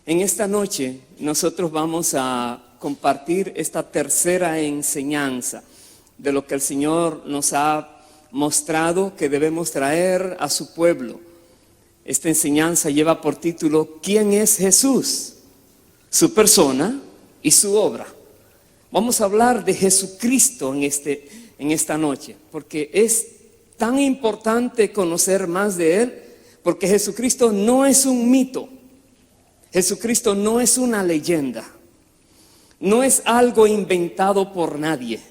En esta noche nosotros vamos a compartir esta tercera enseñanza de lo que el Señor nos ha mostrado que debemos traer a su pueblo. Esta enseñanza lleva por título ¿Quién es Jesús? Su persona y su obra. Vamos a hablar de Jesucristo en esta noche, porque es tan importante conocer más de Él, porque Jesucristo no es un mito. Jesucristo no es una leyenda, no es algo inventado por nadie.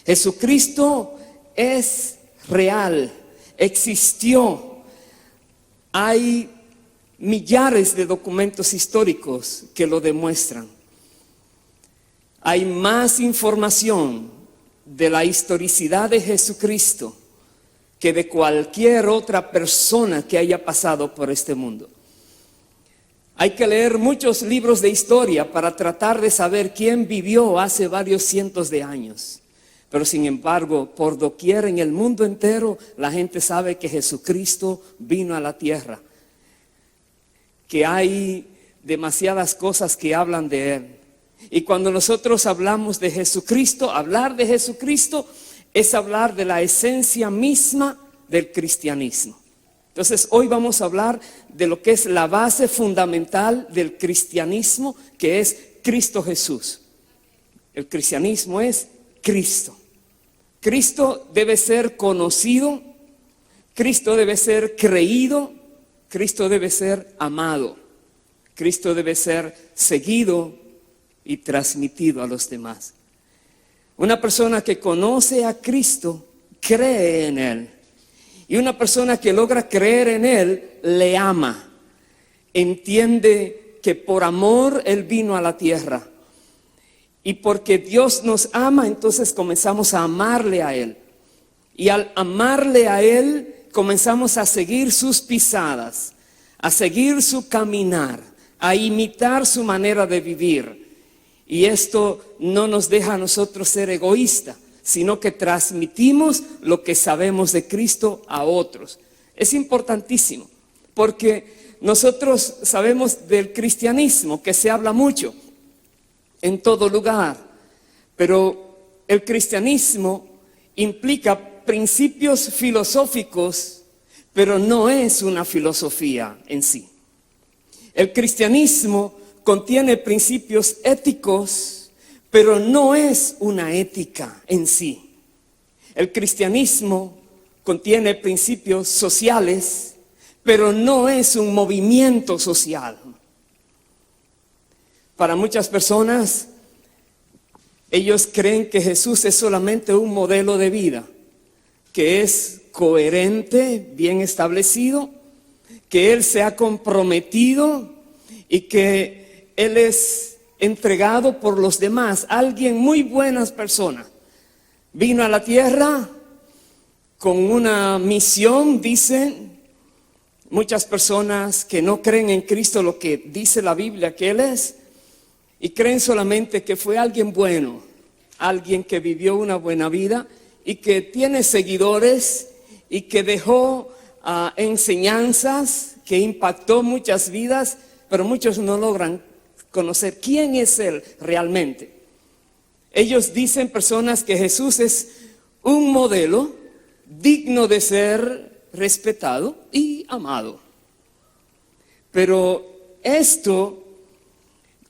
Jesucristo es real, existió. Hay millares de documentos históricos que lo demuestran. Hay más información de la historicidad de Jesucristo que de cualquier otra persona que haya pasado por este mundo. Hay que leer muchos libros de historia para tratar de saber quién vivió hace varios cientos de años. Pero sin embargo, por doquier en el mundo entero, la gente sabe que Jesucristo vino a la tierra. Que hay demasiadas cosas que hablan de Él. Y cuando nosotros hablamos de Jesucristo, hablar de Jesucristo es hablar de la esencia misma del cristianismo. Entonces hoy vamos a hablar de lo que es la base fundamental del cristianismo, que es Cristo Jesús. El cristianismo es Cristo. Cristo debe ser conocido, Cristo debe ser creído, Cristo debe ser amado, Cristo debe ser seguido y transmitido a los demás. Una persona que conoce a Cristo cree en Él. Y una persona que logra creer en Él, le ama. Entiende que por amor Él vino a la tierra. Y porque Dios nos ama, entonces comenzamos a amarle a Él. Y al amarle a Él, comenzamos a seguir sus pisadas, a seguir su caminar, a imitar su manera de vivir. Y esto no nos deja a nosotros ser egoístas, sino que transmitimos lo que sabemos de Cristo a otros. Es importantísimo, porque nosotros sabemos del cristianismo, que se habla mucho en todo lugar, pero el cristianismo implica principios filosóficos, pero no es una filosofía en sí. El cristianismo contiene principios éticos, pero no es una ética en sí. El cristianismo contiene principios sociales, pero no es un movimiento social. Para muchas personas, ellos creen que Jesús es solamente un modelo de vida, que es coherente, bien establecido, que Él se ha comprometido y que Él es entregado por los demás, alguien muy buenas personas. Vino a la tierra con una misión, dicen muchas personas que no creen en Cristo lo que dice la Biblia que Él es, y creen solamente que fue alguien bueno, alguien que vivió una buena vida y que tiene seguidores y que dejó enseñanzas, que impactó muchas vidas, pero muchos no logran conocer quién es Él realmente. Ellos dicen, personas, que Jesús es un modelo digno de ser respetado y amado. Pero esto,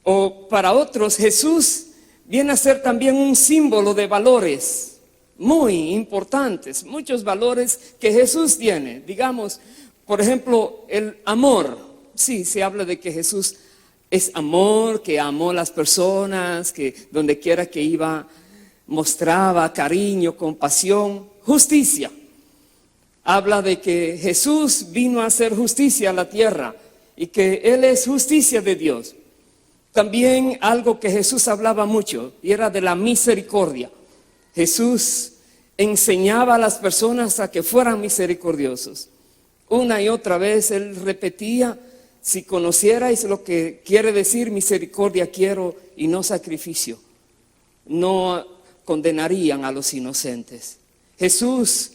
o para otros, Jesús viene a ser también un símbolo de valores muy importantes, muchos valores que Jesús tiene. Digamos, por ejemplo, el amor. Sí, se habla de que Jesús es amor, que amó a las personas, que donde quiera que iba mostraba cariño, compasión. Justicia. Habla de que Jesús vino a hacer justicia a la tierra y que Él es justicia de Dios. También algo que Jesús hablaba mucho y era de la misericordia. Jesús enseñaba a las personas a que fueran misericordiosos. Una y otra vez Él repetía: si conocierais lo que quiere decir misericordia quiero y no sacrificio, no condenarían a los inocentes. Jesús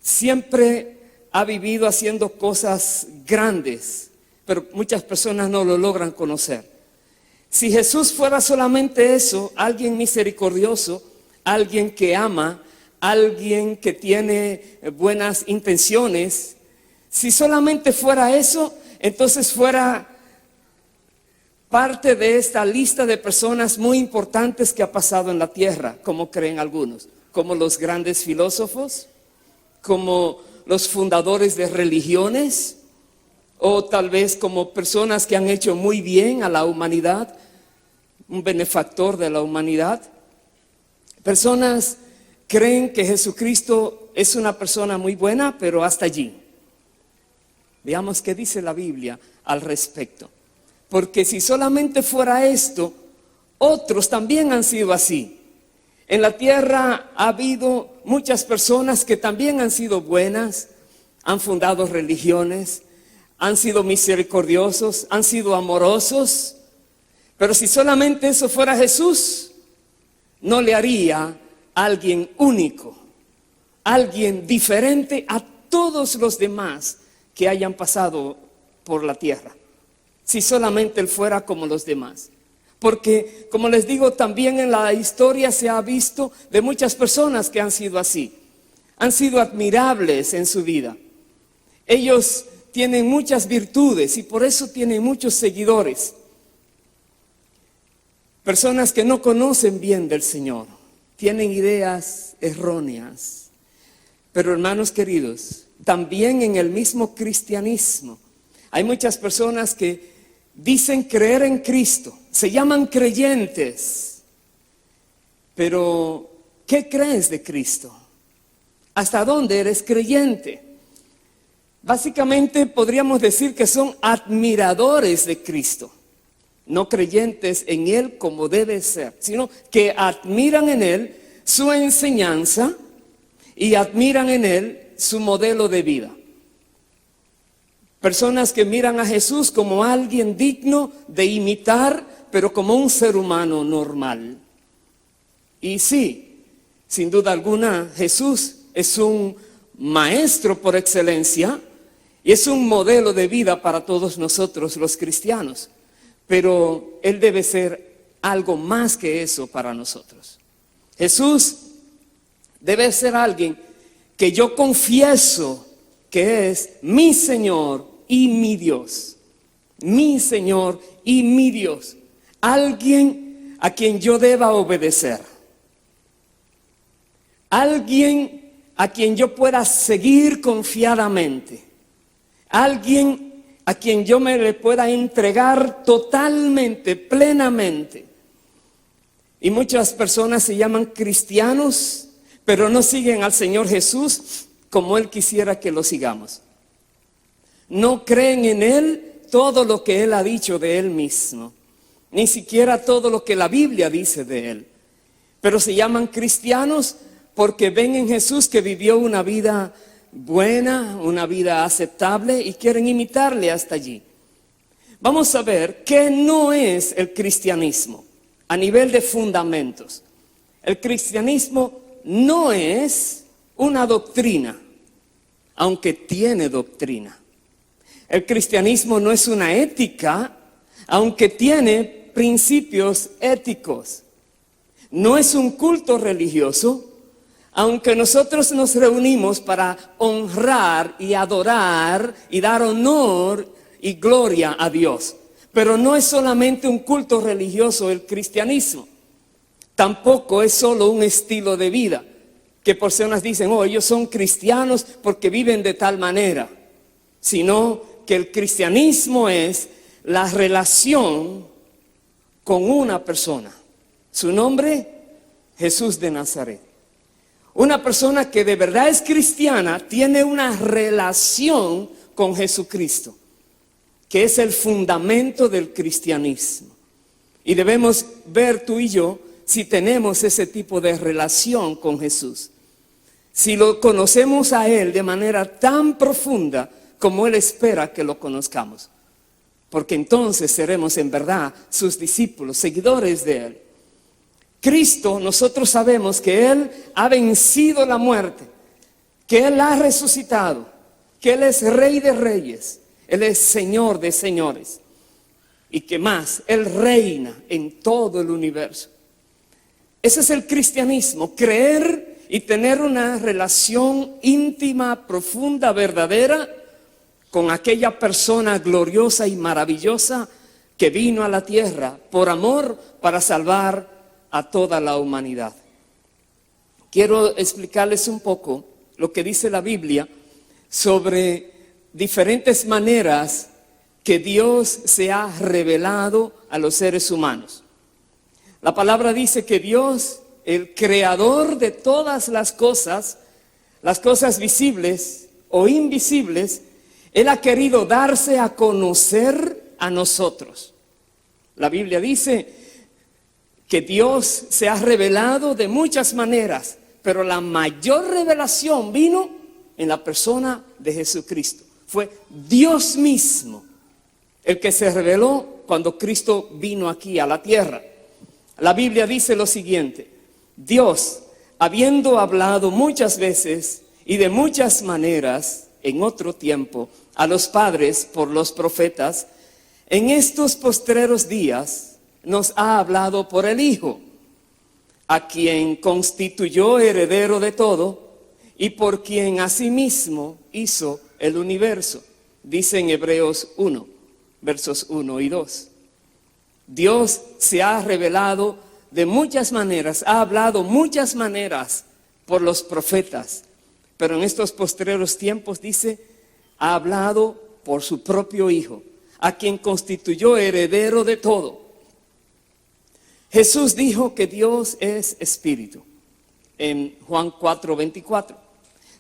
siempre ha vivido haciendo cosas grandes, pero muchas personas no lo logran conocer. Si Jesús fuera solamente eso, alguien misericordioso, alguien que ama, alguien que tiene buenas intenciones, si solamente fuera eso, entonces fuera parte de esta lista de personas muy importantes que ha pasado en la tierra, como creen algunos, como los grandes filósofos, como los fundadores de religiones, o tal vez como personas que han hecho muy bien a la humanidad, un benefactor de la humanidad. Personas creen que Jesucristo es una persona muy buena, pero hasta allí. Veamos qué dice la Biblia al respecto. Porque si solamente fuera esto, otros también han sido así. En la tierra ha habido muchas personas que también han sido buenas, han fundado religiones, han sido misericordiosos, han sido amorosos. Pero si solamente eso fuera Jesús, no le haría a alguien único, alguien diferente a todos los demás que hayan pasado por la tierra. Si solamente Él fuera como los demás. Porque, como les digo, también en la historia se ha visto de muchas personas que han sido así. Han sido admirables en su vida. Ellos tienen muchas virtudes y por eso tienen muchos seguidores. Personas que no conocen bien del Señor, tienen ideas erróneas. Pero hermanos queridos, también en el mismo cristianismo hay muchas personas que dicen creer en Cristo, se llaman creyentes. Pero, ¿qué crees de Cristo? ¿Hasta dónde eres creyente? Básicamente podríamos decir que son admiradores de Cristo. No creyentes en Él como debe ser, sino que admiran en Él su enseñanza y admiran en Él su modelo de vida. Personas que miran a Jesús como alguien digno de imitar, pero como un ser humano normal. Y sí, sin duda alguna, Jesús es un maestro por excelencia y es un modelo de vida para todos nosotros los cristianos. Pero Él debe ser algo más que eso para nosotros. Jesús debe ser alguien que yo confieso que es mi Señor y mi Dios. Mi Señor y mi Dios. Alguien a quien yo deba obedecer. Alguien a quien yo pueda seguir confiadamente. Alguien a quien yo me le pueda entregar totalmente, plenamente. Y muchas personas se llaman cristianos, pero no siguen al Señor Jesús como Él quisiera que lo sigamos. No creen en Él todo lo que Él ha dicho de Él mismo, ni siquiera todo lo que la Biblia dice de Él. Pero se llaman cristianos porque ven en Jesús que vivió una vida buena, una vida aceptable y quieren imitarle hasta allí. Vamos a ver qué no es el cristianismo a nivel de fundamentos. El cristianismo no es una doctrina, aunque tiene doctrina. El cristianismo no es una ética, aunque tiene principios éticos. No es un culto religioso, aunque nosotros nos reunimos para honrar y adorar y dar honor y gloria a Dios. Pero no es solamente un culto religioso el cristianismo. Tampoco es solo un estilo de vida. Que personas dicen, ellos son cristianos porque viven de tal manera. Sino que el cristianismo es la relación con una persona. Su nombre, Jesús de Nazaret. Una persona que de verdad es cristiana tiene una relación con Jesucristo, que es el fundamento del cristianismo. Y debemos ver tú y yo si tenemos ese tipo de relación con Jesús. Si lo conocemos a Él de manera tan profunda como Él espera que lo conozcamos. Porque entonces seremos en verdad sus discípulos, seguidores de Él. Cristo, nosotros sabemos que Él ha vencido la muerte, que Él ha resucitado, que Él es Rey de Reyes, Él es Señor de señores. ¿Y qué más? Él reina en todo el universo. Ese es el cristianismo, creer y tener una relación íntima, profunda, verdadera con aquella persona gloriosa y maravillosa que vino a la tierra por amor para salvar a toda la humanidad. Quiero explicarles un poco lo que dice la Biblia sobre diferentes maneras que Dios se ha revelado a los seres humanos. La palabra dice que Dios, el creador de todas las cosas visibles o invisibles, Él ha querido darse a conocer a nosotros. La Biblia dice que Dios se ha revelado de muchas maneras, pero la mayor revelación vino en la persona de Jesucristo. Fue Dios mismo el que se reveló cuando Cristo vino aquí a la tierra. La Biblia dice lo siguiente: Dios, habiendo hablado muchas veces y de muchas maneras en otro tiempo a los padres por los profetas, en estos postreros días nos ha hablado por el Hijo, a quien constituyó heredero de todo y por quien asimismo hizo el universo. Dice en Hebreos 1, versos 1 y 2. Dios se ha revelado de muchas maneras, ha hablado muchas maneras por los profetas, pero en estos postreros tiempos, dice, ha hablado por su propio Hijo, a quien constituyó heredero de todo. Jesús dijo que Dios es espíritu, en Juan 4:24.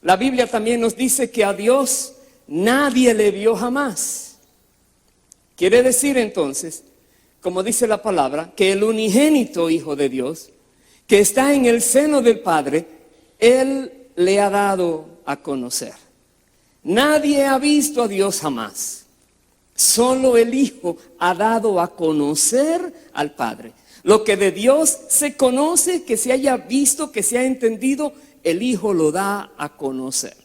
La Biblia también nos dice que a Dios nadie le vio jamás. Quiere decir entonces, como dice la palabra, que el unigénito Hijo de Dios, que está en el seno del Padre, Él le ha dado a conocer. Nadie ha visto a Dios jamás. Solo el Hijo ha dado a conocer al Padre. Lo que de Dios se conoce, que se haya visto, que se ha entendido, el Hijo lo da a conocer.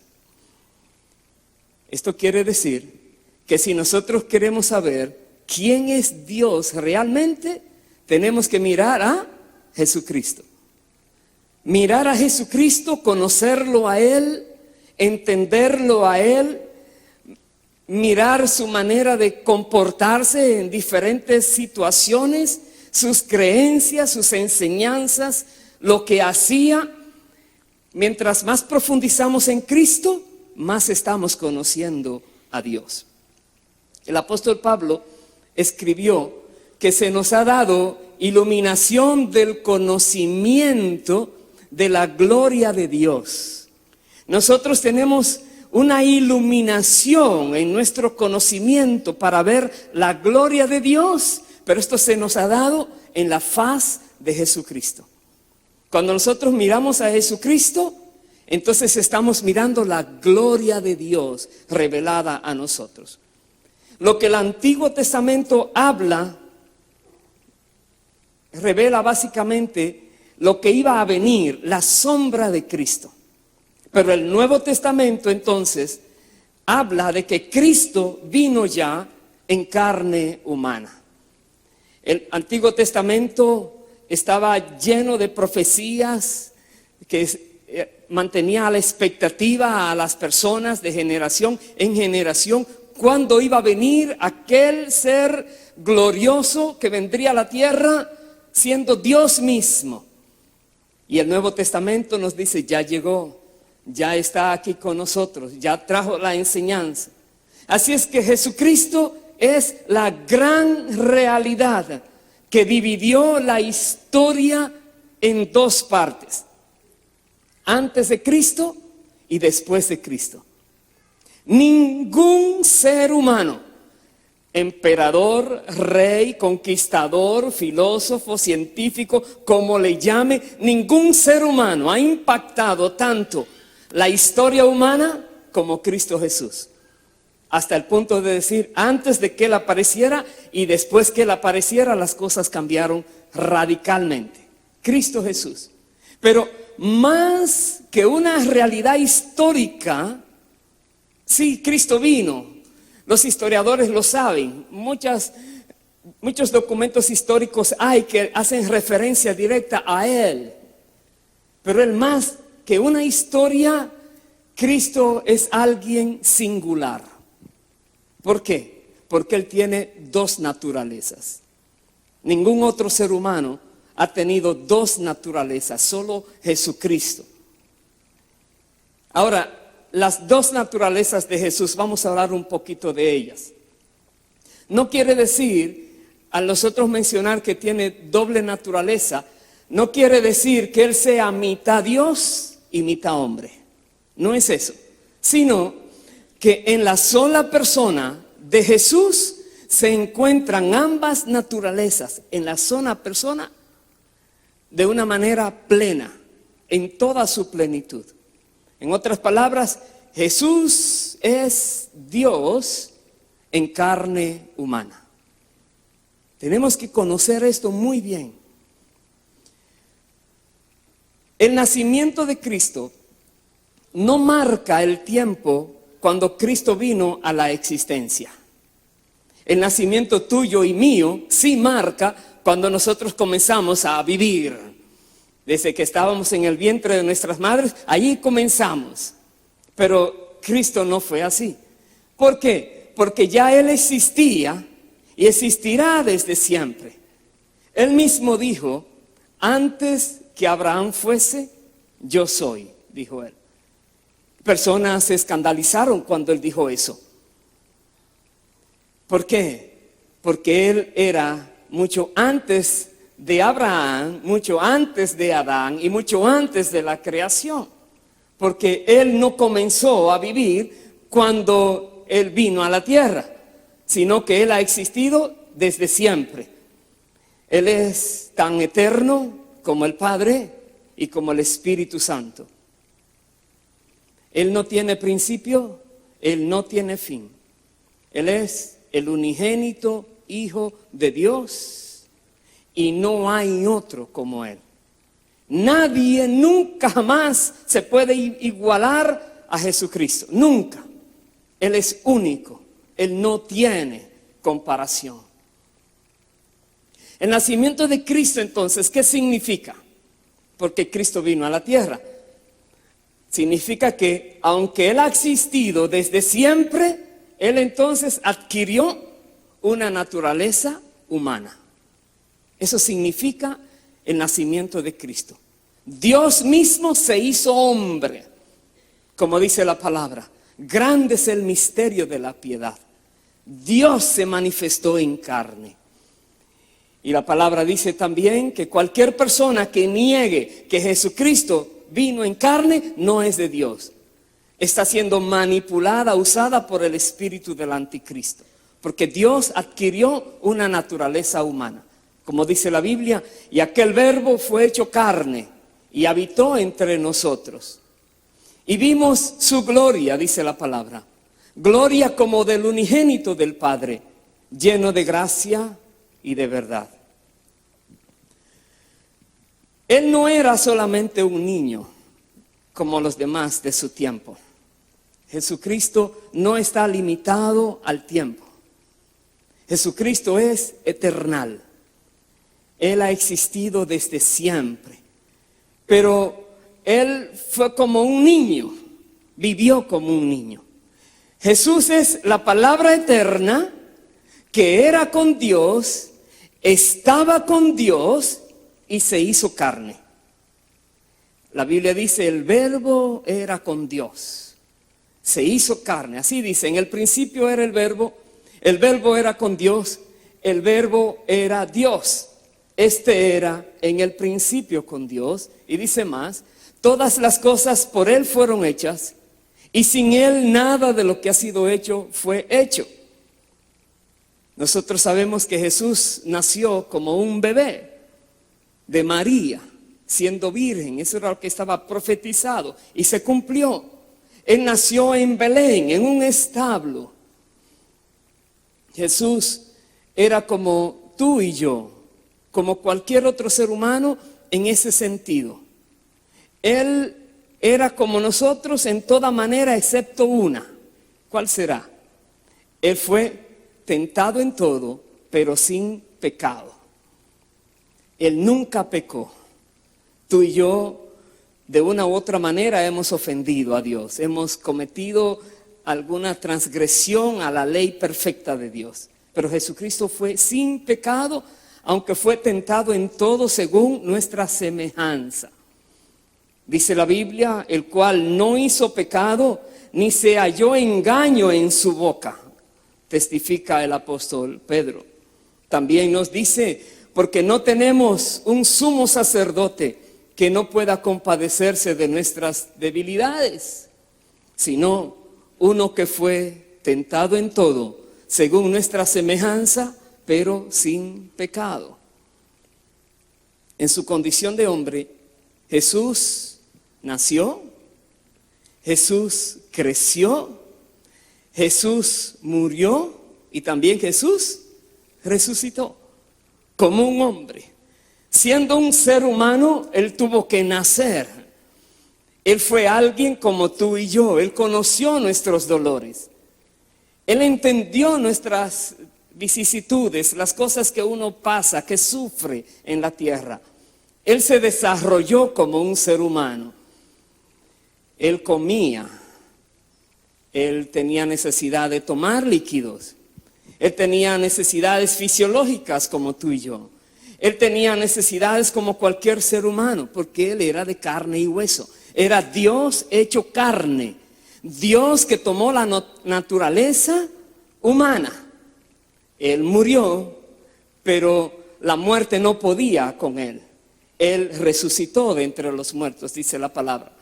Esto quiere decir que si nosotros queremos saber quién es Dios realmente, tenemos que mirar a Jesucristo. Mirar a Jesucristo, conocerlo a Él, entenderlo a Él, mirar su manera de comportarse en diferentes situaciones, sus creencias, sus enseñanzas, lo que hacía. Mientras más profundizamos en Cristo, más estamos conociendo a Dios. El apóstol Pablo escribió que se nos ha dado iluminación del conocimiento de la gloria de Dios. Nosotros tenemos una iluminación en nuestro conocimiento para ver la gloria de Dios, pero esto se nos ha dado en la faz de Jesucristo. Cuando nosotros miramos a Jesucristo, entonces estamos mirando la gloria de Dios revelada a nosotros. Lo que el Antiguo Testamento habla, revela básicamente lo que iba a venir, la sombra de Cristo. Pero el Nuevo Testamento entonces habla de que Cristo vino ya en carne humana. El Antiguo Testamento estaba lleno de profecías que mantenía a la expectativa a las personas de generación en generación cuándo iba a venir aquel ser glorioso que vendría a la tierra siendo Dios mismo. Y el Nuevo Testamento nos dice, ya llegó, ya está aquí con nosotros, ya trajo la enseñanza. Así es que Jesucristo es la gran realidad que dividió la historia en dos partes: antes de Cristo y después de Cristo. Ningún ser humano, emperador, rey, conquistador, filósofo, científico, como le llame, ningún ser humano ha impactado tanto la historia humana como Cristo Jesús. Hasta el punto de decir, antes de que Él apareciera y después que Él apareciera, las cosas cambiaron radicalmente. Cristo Jesús. Pero más que una realidad histórica, sí, Cristo vino, Los historiadores lo saben. Muchos documentos históricos hay que hacen referencia directa a Él. Pero Él más que una historia, Cristo es alguien singular. ¿Por qué? Porque Él tiene dos naturalezas. Ningún otro ser humano ha tenido dos naturalezas, solo Jesucristo. Ahora, las dos naturalezas de Jesús, vamos a hablar un poquito de ellas. No quiere decir, al nosotros mencionar que tiene doble naturaleza, no quiere decir que Él sea mitad Dios y mitad hombre. No es eso. Sino que en la sola persona de Jesús se encuentran ambas naturalezas en la sola persona de una manera plena, en toda su plenitud. En otras palabras, Jesús es Dios en carne humana. Tenemos que conocer esto muy bien. El nacimiento de Cristo no marca el tiempo cuando Cristo vino a la existencia. El nacimiento tuyo y mío sí marca cuando nosotros comenzamos a vivir. Desde que estábamos en el vientre de nuestras madres, allí comenzamos. Pero Cristo no fue así. ¿Por qué? Porque ya Él existía y existirá desde siempre. Él mismo dijo, antes que Abraham fuese, yo soy, dijo Él. Personas se escandalizaron cuando Él dijo eso. ¿Por qué? Porque Él era mucho antes de Abraham, mucho antes de Adán y mucho antes de la creación. Porque Él no comenzó a vivir cuando Él vino a la tierra, sino que Él ha existido desde siempre. Él es tan eterno como el Padre y como el Espíritu Santo. Él no tiene principio, Él no tiene fin. Él es el unigénito Hijo de Dios. Y no hay otro como Él. Nadie nunca jamás se puede igualar a Jesucristo. Nunca. Él es único. Él no tiene comparación. El nacimiento de Cristo entonces, ¿qué significa? Porque Cristo vino a la tierra. Significa que aunque Él ha existido desde siempre, Él entonces adquirió una naturaleza humana. Eso significa el nacimiento de Cristo. Dios mismo se hizo hombre, como dice la palabra. Grande es el misterio de la piedad. Dios se manifestó en carne. Y la palabra dice también que cualquier persona que niegue que Jesucristo vino en carne no es de Dios. Está siendo manipulada, usada por el espíritu del anticristo. Porque Dios adquirió una naturaleza humana. Como dice la Biblia, y aquel verbo fue hecho carne y habitó entre nosotros. Y vimos su gloria, dice la palabra. Gloria como del unigénito del Padre, lleno de gracia y de verdad. Él no era solamente un niño como los demás de su tiempo. Jesucristo no está limitado al tiempo. Jesucristo es eternal. Él ha existido desde siempre. Pero Él fue como un niño, vivió como un niño. Jesús es la palabra eterna que era con Dios, estaba con Dios y se hizo carne. La Biblia dice, el verbo era con Dios, se hizo carne. Así dice, en el principio era el verbo era con Dios, el verbo era Dios. Este era en el principio con Dios. Y dice más, todas las cosas por Él fueron hechas, y sin Él nada de lo que ha sido hecho fue hecho. Nosotros sabemos que Jesús nació como un bebé de María, siendo virgen. Eso era lo que estaba profetizado y se cumplió. Él nació en Belén, en un establo. Jesús era como tú y yo, como cualquier otro ser humano en ese sentido. Él era como nosotros en toda manera excepto una. ¿Cuál será? Él fue tentado en todo, pero sin pecado. Él nunca pecó. Tú y yo, de una u otra manera, hemos ofendido a Dios. Hemos cometido alguna transgresión a la ley perfecta de Dios. Pero Jesucristo fue sin pecado, aunque fue tentado en todo según nuestra semejanza. Dice la Biblia, el cual no hizo pecado, ni se halló engaño en su boca, testifica el apóstol Pedro. También nos dice, porque no tenemos un sumo sacerdote que no pueda compadecerse de nuestras debilidades, sino uno que fue tentado en todo, según nuestra semejanza, pero sin pecado. En su condición de hombre, Jesús nació, Jesús creció, Jesús murió y también Jesús resucitó como un hombre. Siendo un ser humano, Él tuvo que nacer. Él fue alguien como tú y yo. Él conoció nuestros dolores. Él entendió nuestras vicisitudes, las cosas que uno pasa, que sufre en la tierra. Él se desarrolló como un ser humano. Él comía. Él tenía necesidad de tomar líquidos. Él tenía necesidades fisiológicas como tú y yo. Él tenía necesidades como cualquier ser humano, porque Él era de carne y hueso. Era Dios hecho carne. Dios que tomó la naturaleza humana. Él murió, pero la muerte no podía con Él. Él resucitó de entre los muertos, dice la palabra.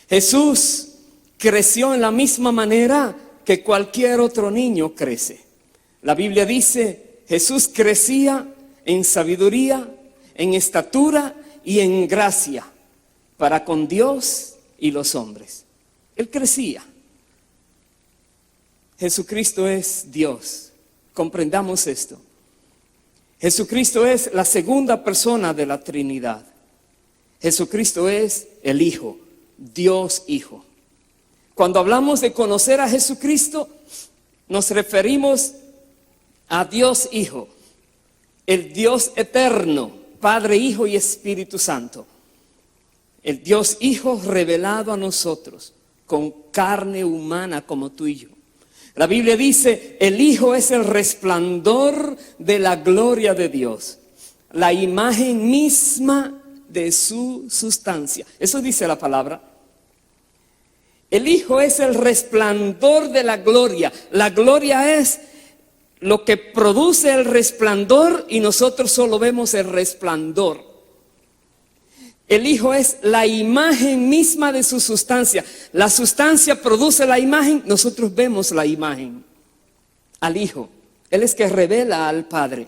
Jesús creció en la misma manera que cualquier otro niño crece. La Biblia dice, Jesús crecía en sabiduría, en estatura y en gracia para con Dios y los hombres. Él crecía. Jesucristo es Dios. Comprendamos esto. Jesucristo es la segunda persona de la Trinidad. Jesucristo es el Hijo, Dios Hijo. Cuando hablamos de conocer a Jesucristo, nos referimos a Dios Hijo, el Dios eterno, Padre, Hijo y Espíritu Santo. El Dios Hijo revelado a nosotros con carne humana como tú y yo. La Biblia dice, el Hijo es el resplandor de la gloria de Dios, la imagen misma de su sustancia. Eso dice la palabra. El Hijo es el resplandor de la gloria. La gloria es lo que produce el resplandor y nosotros solo vemos el resplandor. El Hijo es la imagen misma de su sustancia. La sustancia produce la imagen, nosotros vemos la imagen al Hijo. Él es que revela al Padre.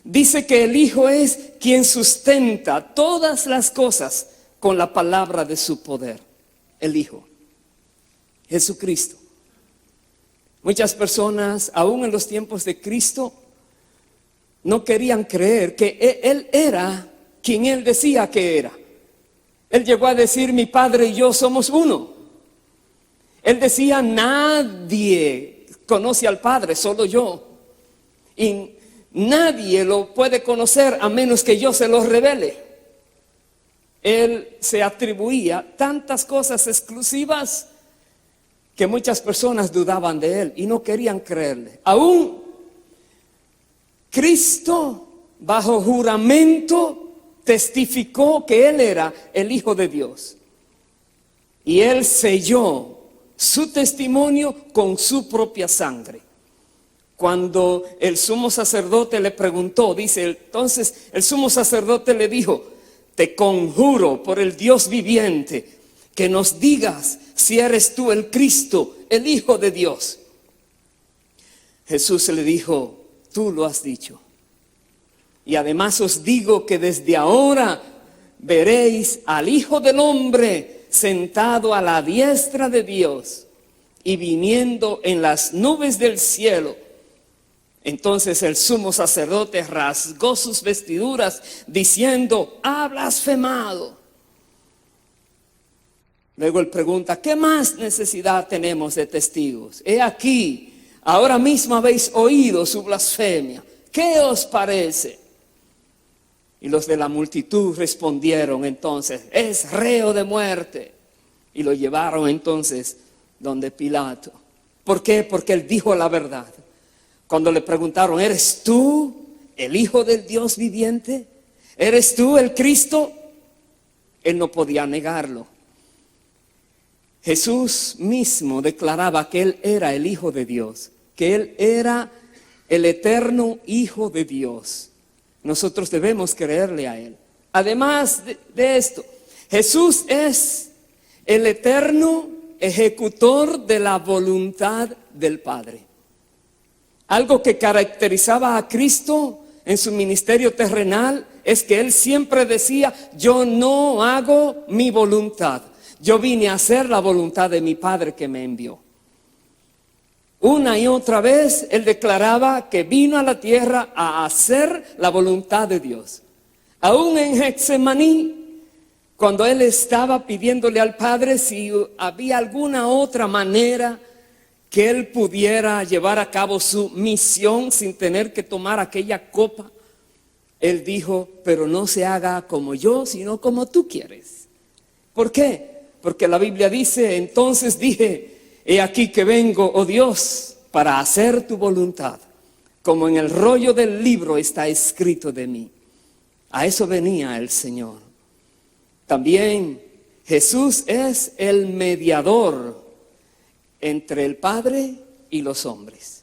Dice que el Hijo es quien sustenta todas las cosas con la palabra de su poder. El Hijo, Jesucristo. Muchas personas, aún en los tiempos de Cristo, no querían creer que Él era quien Él decía que era. Él llegó a decir, mi Padre y yo somos uno. Él decía, nadie conoce al Padre, solo yo. Y nadie lo puede conocer a menos que yo se lo revele. Él se atribuía tantas cosas exclusivas que muchas personas dudaban de Él y no querían creerle. Aún Cristo, bajo juramento, testificó que Él era el Hijo de Dios. Y Él selló su testimonio con su propia sangre. Cuando el sumo sacerdote le preguntó, dice, entonces el sumo sacerdote le dijo, te conjuro por el Dios viviente, que nos digas si eres tú el Cristo, el Hijo de Dios. Jesús le dijo, tú lo has dicho. Y además os digo que desde ahora veréis al Hijo del Hombre sentado a la diestra de Dios y viniendo en las nubes del cielo. Entonces el sumo sacerdote rasgó sus vestiduras diciendo, ha blasfemado. Luego él pregunta, ¿qué más necesidad tenemos de testigos? He aquí, Ahora mismo habéis oído su blasfemia. ¿Qué os parece? Y los de la multitud respondieron entonces: es reo de muerte. Y lo llevaron entonces donde Pilato. ¿Por qué? Porque él dijo la verdad. Cuando le preguntaron: ¿eres tú el Hijo del Dios viviente? ¿Eres tú el Cristo? Él no podía negarlo. Jesús mismo declaraba que Él era el Hijo de Dios, que Él era el eterno Hijo de Dios. Nosotros debemos creerle a Él. Además de esto, Jesús es el eterno ejecutor de la voluntad del Padre. Algo que caracterizaba a Cristo en su ministerio terrenal es que Él siempre decía: yo no hago mi voluntad, yo vine a hacer la voluntad de mi Padre que me envió. Una y otra vez Él declaraba que vino a la tierra a hacer la voluntad de Dios. Aún en Getsemaní, cuando Él estaba pidiéndole al Padre si había alguna otra manera que Él pudiera llevar a cabo su misión sin tener que tomar aquella copa, Él dijo: pero no se haga como yo, sino como tú quieres. ¿Por qué? Porque la Biblia dice: entonces dije, he aquí que vengo, oh Dios, para hacer tu voluntad, como en el rollo del libro está escrito de mí. A eso venía el Señor. También Jesús es el mediador entre el Padre y los hombres.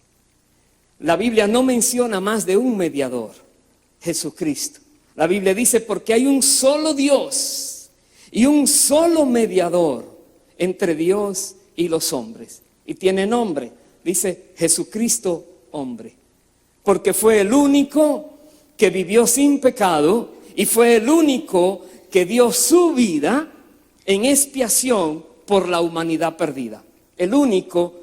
La Biblia no menciona más de un mediador: Jesucristo. La Biblia dice: porque hay un solo Dios y un solo mediador entre Dios y los hombres. Y tiene nombre, dice: Jesucristo hombre. Porque fue el único que vivió sin pecado y fue el único que dio su vida en expiación por la humanidad perdida. El único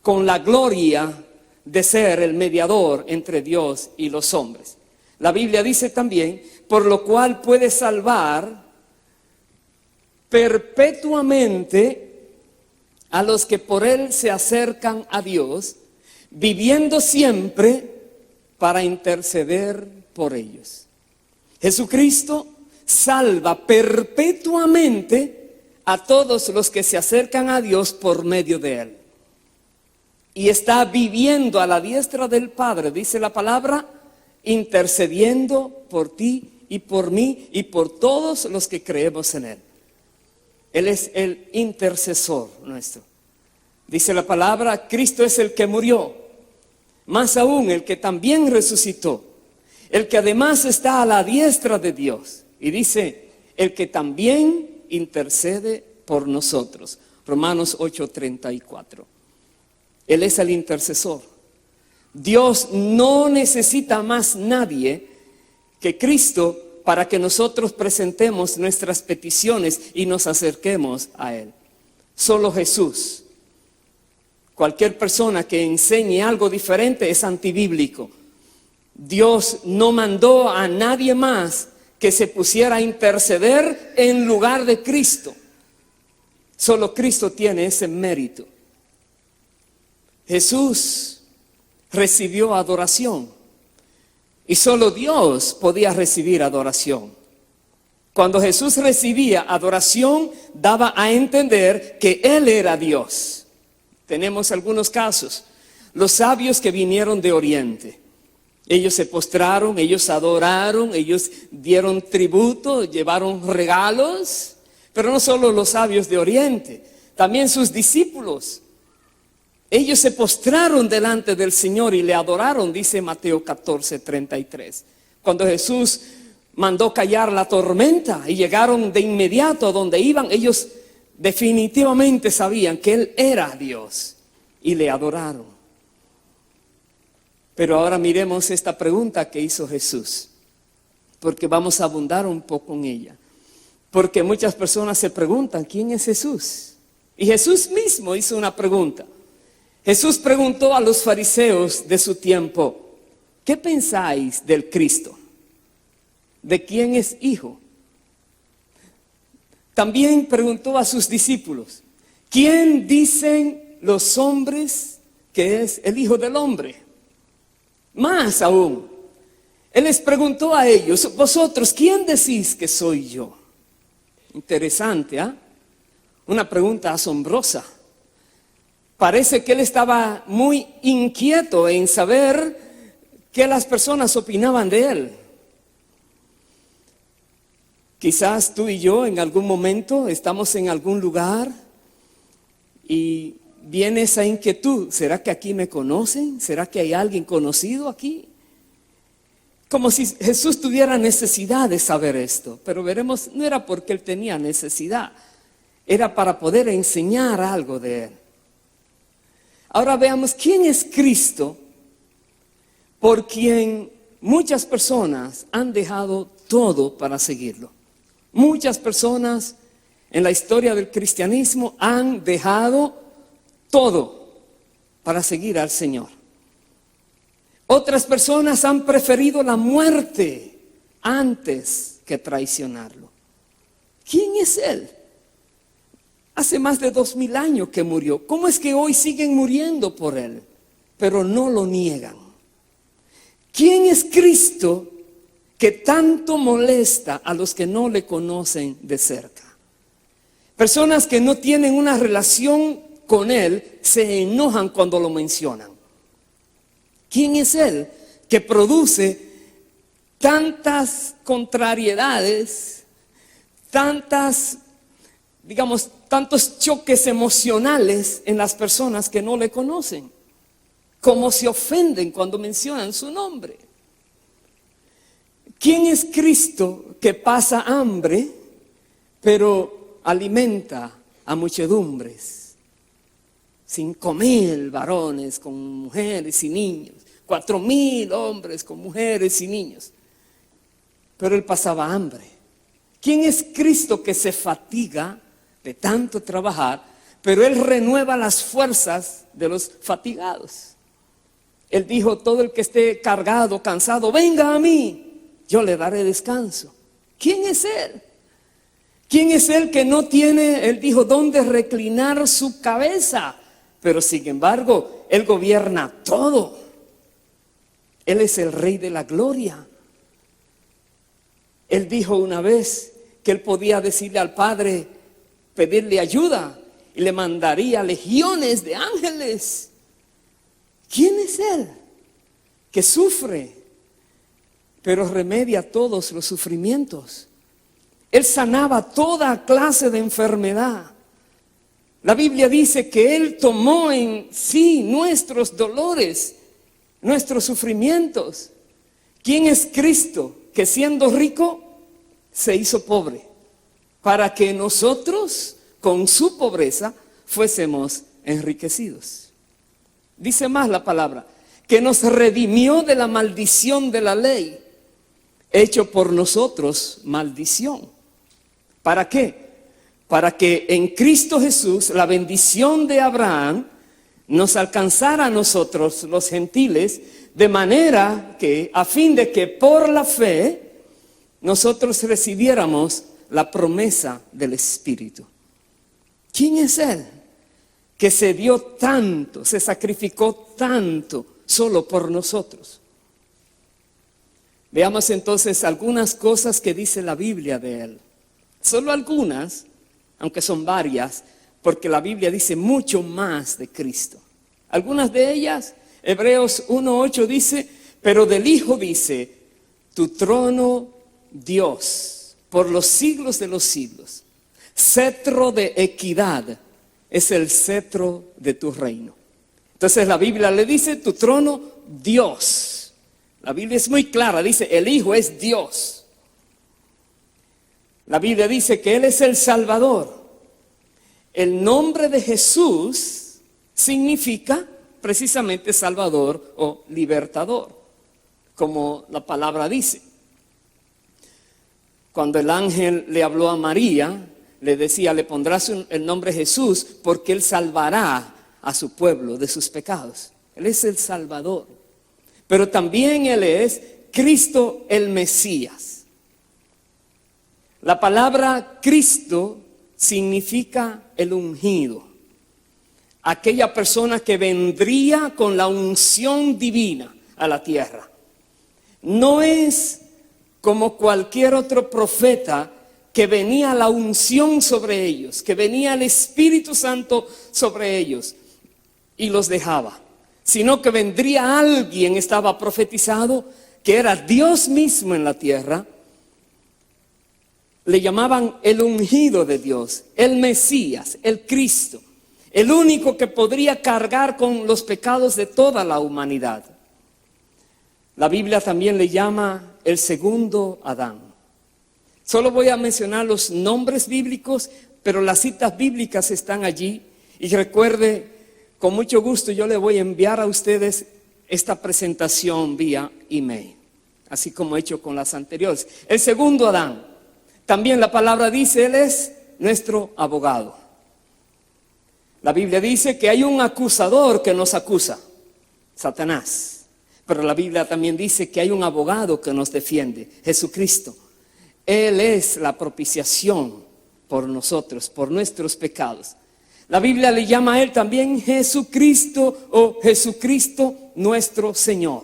con la gloria de ser el mediador entre Dios y los hombres. La Biblia dice también: por lo cual puede salvar perpetuamente a los que por Él se acercan a Dios, viviendo siempre para interceder por ellos. Jesucristo salva perpetuamente a todos los que se acercan a Dios por medio de Él. Y está viviendo a la diestra del Padre, dice la palabra, intercediendo por ti y por mí y por todos los que creemos en Él. Él es el intercesor nuestro. Dice la palabra: Cristo es el que murió, más aún el que también resucitó, el que además está a la diestra de Dios. Y dice: el que también intercede por nosotros. Romanos 8:34. Él es el intercesor. Dios no necesita más nadie que Cristo para que nosotros presentemos nuestras peticiones y nos acerquemos a Él. Solo Jesús. Cualquier persona que enseñe algo diferente es antibíblico. Dios no mandó a nadie más que se pusiera a interceder en lugar de Cristo. Solo Cristo tiene ese mérito. Jesús recibió adoración y solo Dios podía recibir adoración. Cuando Jesús recibía adoración, daba a entender que Él era Dios. Tenemos algunos casos. Los sabios que vinieron de Oriente, ellos se postraron, ellos adoraron, ellos dieron tributo, llevaron regalos. Pero no solo los sabios de Oriente, también sus discípulos. Ellos se postraron delante del Señor y le adoraron, dice Mateo 14:33. Cuando Jesús mandó callar la tormenta y llegaron de inmediato a donde iban, ellos definitivamente sabían que Él era Dios y le adoraron. Pero ahora miremos esta pregunta que hizo Jesús, porque vamos a abundar un poco en ella. Porque muchas personas se preguntan: ¿quién es Jesús? Y Jesús mismo hizo una pregunta. Jesús preguntó a los fariseos de su tiempo: ¿qué pensáis del Cristo? ¿De quién es hijo? También preguntó a sus discípulos: ¿quién dicen los hombres que es el Hijo del Hombre. Más aún, Él les preguntó a ellos: vosotros, ¿quién decís que soy yo? Interesante, ¿ah? Una pregunta asombrosa. Parece que Él estaba muy inquieto en saber qué las personas opinaban de Él. Quizás tú y yo en algún momento estamos en algún lugar y viene esa inquietud: ¿será que aquí me conocen? ¿Será que hay alguien conocido aquí? Como si Jesús tuviera necesidad de saber esto. Pero veremos, no era porque Él tenía necesidad, era para poder enseñar algo de Él. Ahora veamos quién es Cristo, por quien muchas personas han dejado todo para seguirlo. Muchas personas en la historia del cristianismo han dejado todo para seguir al Señor. Otras personas han preferido la muerte antes que traicionarlo. ¿Quién es Él? Hace más de 2000 años que murió. ¿Cómo es que hoy siguen muriendo por Él, pero no lo niegan? ¿Quién es Cristo que tanto molesta a los que no le conocen de cerca? Personas que no tienen una relación con Él se enojan cuando lo mencionan. ¿Quién es Él que produce tantas contrariedades, tantos choques emocionales en las personas que no le conocen? Cómo se ofenden cuando mencionan su nombre. ¿Quién es Cristo que pasa hambre, pero alimenta a muchedumbres? 5,000 varones con mujeres y niños, 4,000 hombres con mujeres y niños. Pero Él pasaba hambre. ¿Quién es Cristo que se fatiga de tanto trabajar, pero Él renueva las fuerzas de los fatigados? Él dijo: todo el que esté cargado, cansado, venga a mí, yo le daré descanso. ¿Quién es Él? ¿Quién es Él que no tiene, Él dijo, dónde reclinar su cabeza? Pero sin embargo, Él gobierna todo. Él es el Rey de la gloria. Él dijo una vez que Él podía decirle al Padre, pedirle ayuda, y le mandaría legiones de ángeles. ¿Quién es Él que sufre, pero remedia todos los sufrimientos? Él sanaba toda clase de enfermedad. La Biblia dice que Él tomó en sí nuestros dolores, nuestros sufrimientos. ¿Quién es Cristo que siendo rico se hizo pobre, para que nosotros con su pobreza fuésemos enriquecidos? Dice más la palabra, que nos redimió de la maldición de la ley, hecho por nosotros maldición. ¿Para qué? Para que en Cristo Jesús la bendición de Abraham nos alcanzara a nosotros los gentiles, de manera que a fin de que por la fe nosotros recibiéramos la promesa del Espíritu. ¿Quién es Él que se dio tanto, se sacrificó tanto solo por nosotros? Veamos entonces algunas cosas que dice la Biblia de Él. Solo algunas, aunque son varias, porque la Biblia dice mucho más de Cristo. Algunas de ellas, Hebreos 1:8 dice, pero del Hijo dice, tu trono, Dios, por los siglos de los siglos. Cetro de equidad es el cetro de tu reino. Entonces la Biblia le dice, tu trono, Dios. La Biblia es muy clara, dice, el Hijo es Dios. La Biblia dice que Él es el Salvador. El nombre de Jesús significa precisamente Salvador o Libertador, como la palabra dice. Cuando el ángel le habló a María, le decía, le pondrás el nombre Jesús porque Él salvará a su pueblo de sus pecados. Él es el Salvador. Pero también Él es Cristo el Mesías. La palabra Cristo significa el ungido. aquella persona que vendría con la unción divina a la tierra. No es como cualquier otro profeta que venía la unción sobre ellos, que venía el Espíritu Santo sobre ellos y los dejaba, sino que vendría alguien, estaba profetizado, que era Dios mismo en la tierra. Le llamaban el ungido de Dios, el Mesías, el Cristo, el único que podría cargar con los pecados de toda la humanidad. La Biblia también le llama el segundo Adán. Solo voy a mencionar los nombres bíblicos, pero las citas bíblicas están allí. Y recuerde, con mucho gusto yo le voy a enviar a ustedes esta presentación vía email, así como he hecho con las anteriores. El segundo Adán, también la palabra dice, él es nuestro abogado. La Biblia dice que hay un acusador que nos acusa, Satanás. Pero la Biblia también dice que hay un abogado que nos defiende, Jesucristo. Él es la propiciación por nosotros, por nuestros pecados. La Biblia le llama a él también Jesucristo o Jesucristo nuestro Señor.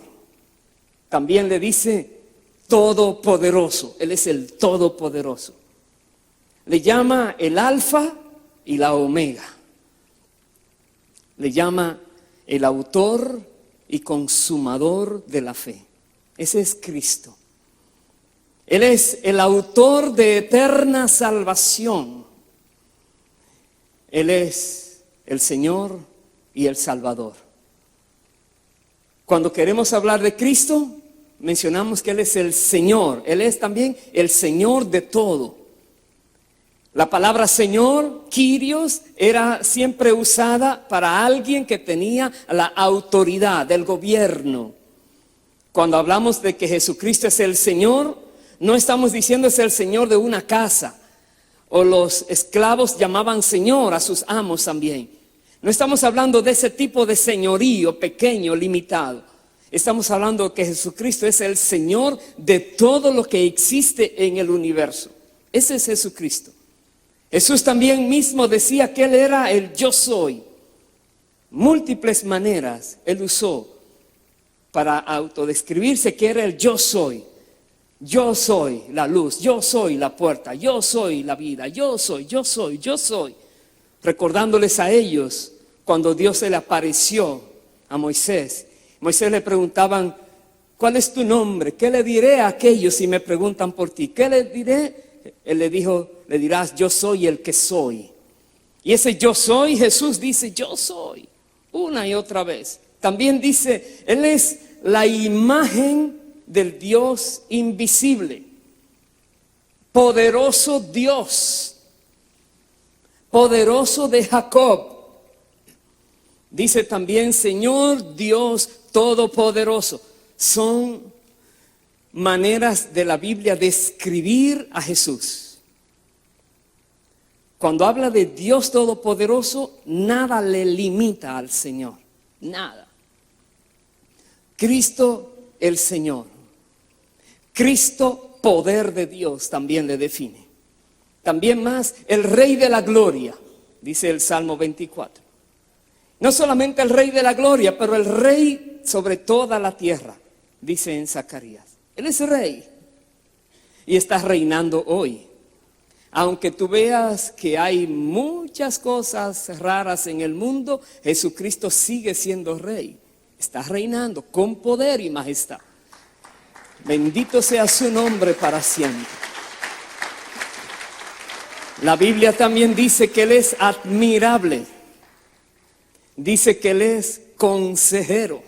También le dice todopoderoso. Él es el todopoderoso. Le llama el alfa y la omega. Le llama el autor y consumador de la fe. Ese es Cristo. Él es el autor de eterna salvación. Él es el Señor y el Salvador. Cuando queremos hablar de Cristo, mencionamos que Él es el Señor. Él es también el Señor de todo. La palabra Señor, Kyrios, era siempre usada para alguien que tenía la autoridad del gobierno. Cuando hablamos de que Jesucristo es el Señor, no estamos diciendo es el Señor de una casa, o los esclavos llamaban Señor a sus amos también. No estamos hablando de ese tipo de señorío pequeño, limitado. Estamos hablando que Jesucristo es el Señor de todo lo que existe en el universo. Ese es Jesucristo. Jesús también mismo decía que Él era el yo soy. Múltiples maneras Él usó para autodescribirse que era el yo soy. Yo soy la luz, yo soy la puerta, yo soy la vida, yo soy. Recordándoles a ellos cuando Dios se le apareció a Moisés. Moisés le preguntaban, ¿cuál es tu nombre? ¿Qué le diré a aquellos si me preguntan por ti? ¿Qué le diré? Él le dijo, le dirás, yo soy el que soy. Y ese yo soy, Jesús dice, yo soy, una y otra vez. También dice, Él es la imagen del Dios invisible, poderoso Dios, poderoso de Jacob. Dice también Señor Dios todopoderoso. Son maneras de la Biblia de describir a Jesús. Cuando habla de Dios todopoderoso, nada le limita al Señor, nada. Cristo el Señor. Cristo, poder de Dios, también le define. También más, el Rey de la Gloria, dice el Salmo 24. No solamente el Rey de la Gloria, pero el Rey sobre toda la tierra, dice en Zacarías. Él es Rey y está reinando hoy. Aunque tú veas que hay muchas cosas raras en el mundo, Jesucristo sigue siendo Rey. Está reinando con poder y majestad. Bendito sea su nombre para siempre. La Biblia también dice que Él es admirable. Dice que Él es consejero.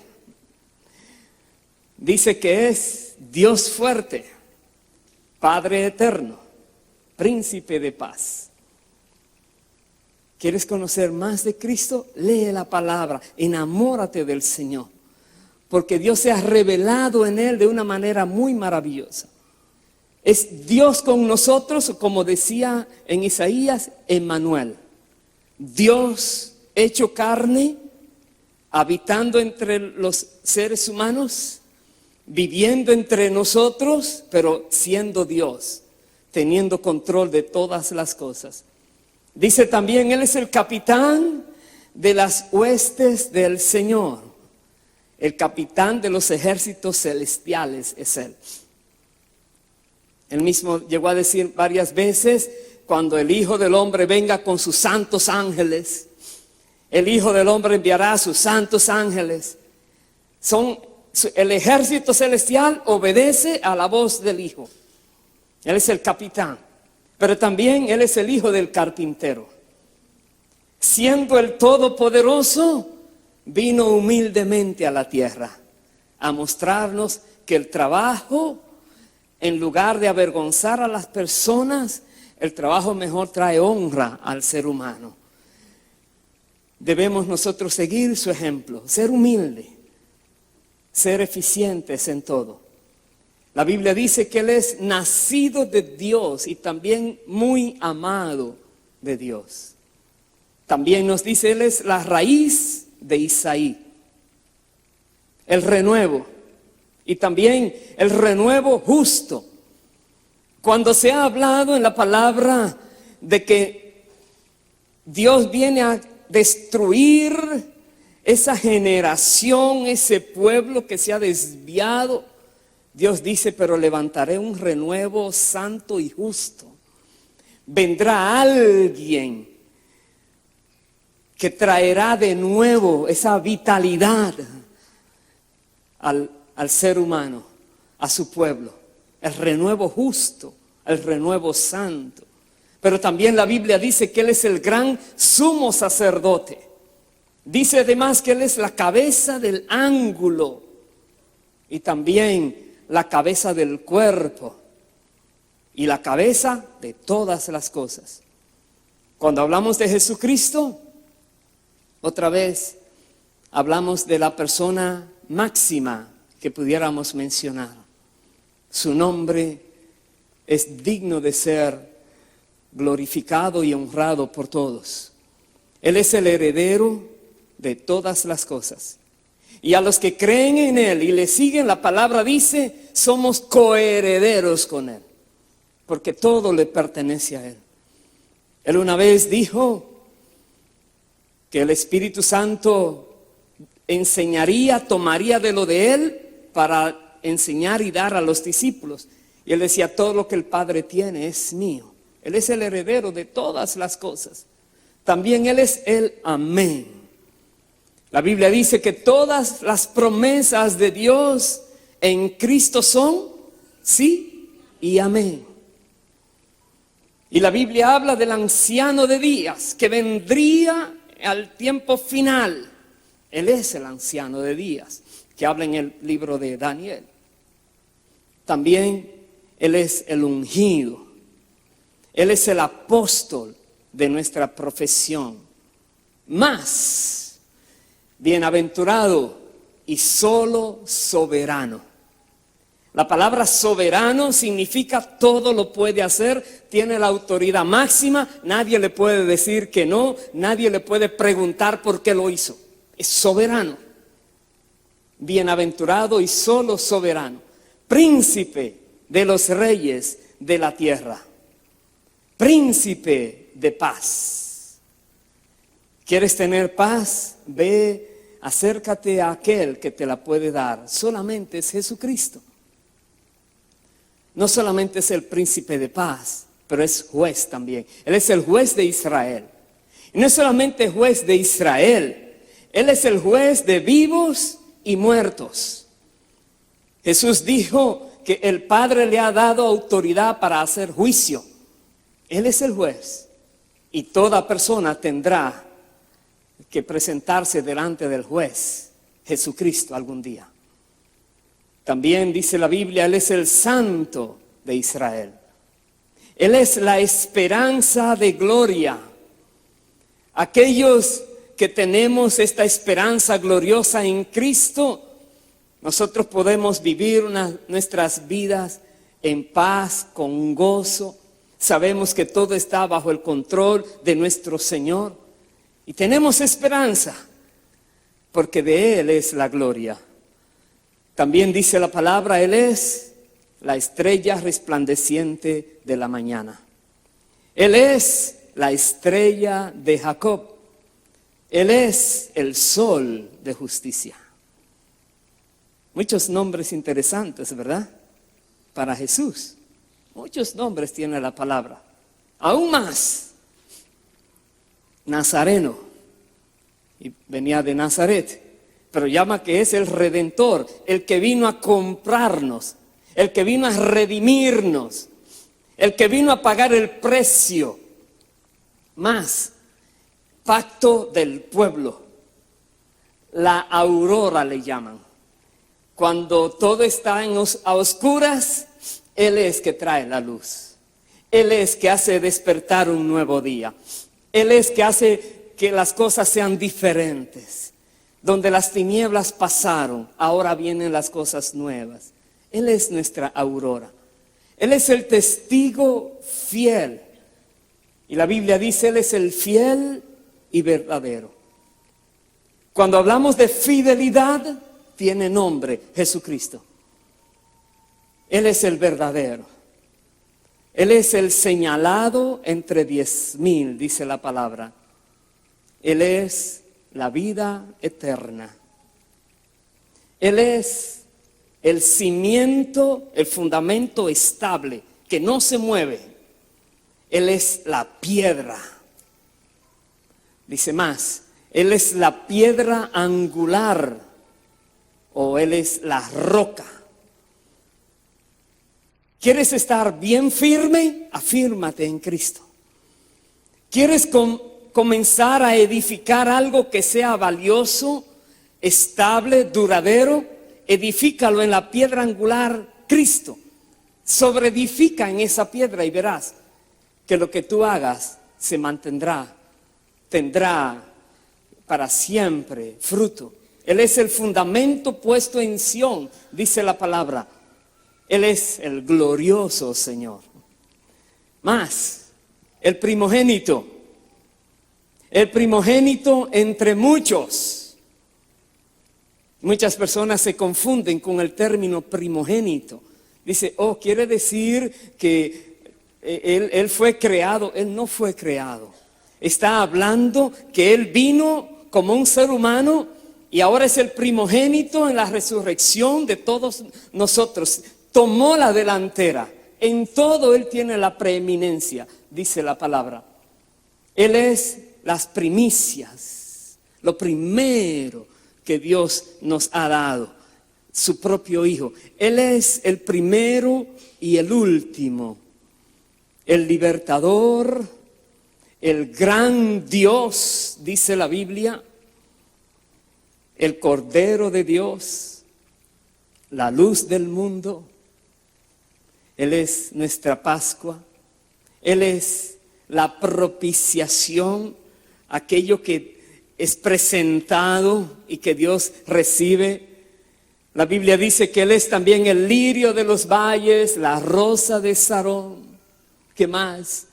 Dice que es Dios fuerte, Padre eterno, príncipe de paz. ¿Quieres conocer más de Cristo? Lee la palabra, enamórate del Señor. Porque Dios se ha revelado en Él de una manera muy maravillosa. Es Dios con nosotros, como decía en Isaías, Emmanuel. Dios hecho carne, habitando entre los seres humanos, viviendo entre nosotros, pero siendo Dios, teniendo control de todas las cosas. Dice también, Él es el capitán de las huestes del Señor. El capitán de los ejércitos celestiales es Él. Él mismo llegó a decir varias veces, cuando el Hijo del Hombre venga con sus santos ángeles, el Hijo del Hombre enviará a sus santos ángeles. El ejército celestial obedece a la voz del Hijo. Él es el capitán, pero también Él es el hijo del carpintero. Siendo el Todopoderoso, vino humildemente a la tierra a mostrarnos que el trabajo, en lugar de avergonzar a las personas, el trabajo mejor trae honra al ser humano. Debemos nosotros seguir su ejemplo, ser humilde, ser eficientes en todo. La Biblia dice que Él es nacido de Dios y también muy amado de Dios. También nos dice Él es la raíz de Isaí, el renuevo y también el renuevo justo. Cuando se ha hablado en la palabra de que Dios viene a destruir esa generación, ese pueblo que se ha desviado, Dios dice, pero levantaré un renuevo santo y justo. Vendrá alguien que traerá de nuevo esa vitalidad al ser humano, a su pueblo. El renuevo justo, el renuevo santo. Pero también la Biblia dice que Él es el gran sumo sacerdote. Dice además que Él es la cabeza del ángulo y también la cabeza del cuerpo y la cabeza de todas las cosas. Cuando hablamos de Jesucristo, otra vez hablamos de la persona máxima que pudiéramos mencionar. Su nombre es digno de ser glorificado y honrado por todos. Él es el heredero de todas las cosas. Y a los que creen en Él y le siguen, la palabra dice, somos coherederos con Él, porque todo le pertenece a Él. Él una vez dijo que el Espíritu Santo enseñaría, tomaría de lo de Él para enseñar y dar a los discípulos. Y Él decía, todo lo que el Padre tiene es mío. Él es el heredero de todas las cosas. También Él es el amén. La Biblia dice que todas las promesas de Dios en Cristo son sí y amén. Y la Biblia habla del anciano de días que vendría al tiempo final. Él es el anciano de días que habla en el libro de Daniel. También Él es el ungido. Él es el apóstol de nuestra profesión. Más bienaventurado y solo soberano. La palabra soberano significa todo lo puede hacer, tiene la autoridad máxima, nadie le puede decir que no, nadie le puede preguntar por qué lo hizo. Es soberano, bienaventurado y solo soberano, príncipe de los reyes de la tierra, príncipe de paz. ¿Quieres tener paz? Ve, acércate a aquel que te la puede dar. Solamente es Jesucristo. No solamente es el príncipe de paz, pero es juez también. Él es el juez de Israel. Y no es solamente juez de Israel, Él es el juez de vivos y muertos. Jesús dijo que el Padre le ha dado autoridad para hacer juicio. Él es el juez. Y toda persona tendrá que presentarse delante del juez, Jesucristo, algún día. También dice la Biblia, Él es el santo de Israel. Él es la esperanza de gloria. Aquellos que tenemos esta esperanza gloriosa en Cristo, nosotros podemos vivir nuestras vidas en paz, con gozo. Sabemos que todo está bajo el control de nuestro Señor. Y tenemos esperanza, porque de Él es la gloria. También dice la palabra, Él es la estrella resplandeciente de la mañana. Él es la estrella de Jacob. Él es el sol de justicia. Muchos nombres interesantes, ¿verdad? Para Jesús. Muchos nombres tiene la palabra. Aún más. Nazareno. Y venía de Nazaret. Pero llama que es el Redentor. El que vino a comprarnos. El que vino a redimirnos. El que vino a pagar el precio. Más. Pacto del pueblo. La aurora le llaman. Cuando todo está a oscuras, Él es que trae la luz. Él es que hace despertar un nuevo día. Él es que hace que las cosas sean diferentes. Donde las tinieblas pasaron, ahora vienen las cosas nuevas. Él es nuestra aurora. Él es el testigo fiel. Y la Biblia dice, Él es el fiel y verdadero. Cuando hablamos de fidelidad, tiene nombre, Jesucristo. Él es el verdadero. Él es el señalado entre 10,000, dice la palabra. Él es la vida eterna. Él es el cimiento, el fundamento estable, que no se mueve. Él es la piedra. Dice más, Él es la piedra angular. O Él es la roca. ¿Quieres estar bien firme? Afírmate en Cristo. ¿Quieres comenzar a edificar algo que sea valioso, estable, duradero? Edifícalo en la piedra angular, Cristo. Sobreedifica en esa piedra y verás que lo que tú hagas se mantendrá, tendrá para siempre fruto. Él es el fundamento puesto en Sión, dice la palabra. Él es el glorioso Señor. Más, el primogénito entre muchos. Muchas personas se confunden con el término primogénito. Dice, quiere decir que él fue creado. Él no fue creado. Está hablando que Él vino como un ser humano y ahora es el primogénito en la resurrección de todos nosotros. Tomó la delantera. En todo Él tiene la preeminencia, dice la palabra. Él es las primicias, lo primero que Dios nos ha dado, su propio Hijo. Él es el primero y el último, el libertador, el gran Dios, dice la Biblia. El Cordero de Dios, la luz del mundo. Él es nuestra Pascua. Él es la propiciación, aquello que es presentado y que Dios recibe. La Biblia dice que Él es también el lirio de los valles, la rosa de Sarón. ¿Qué más?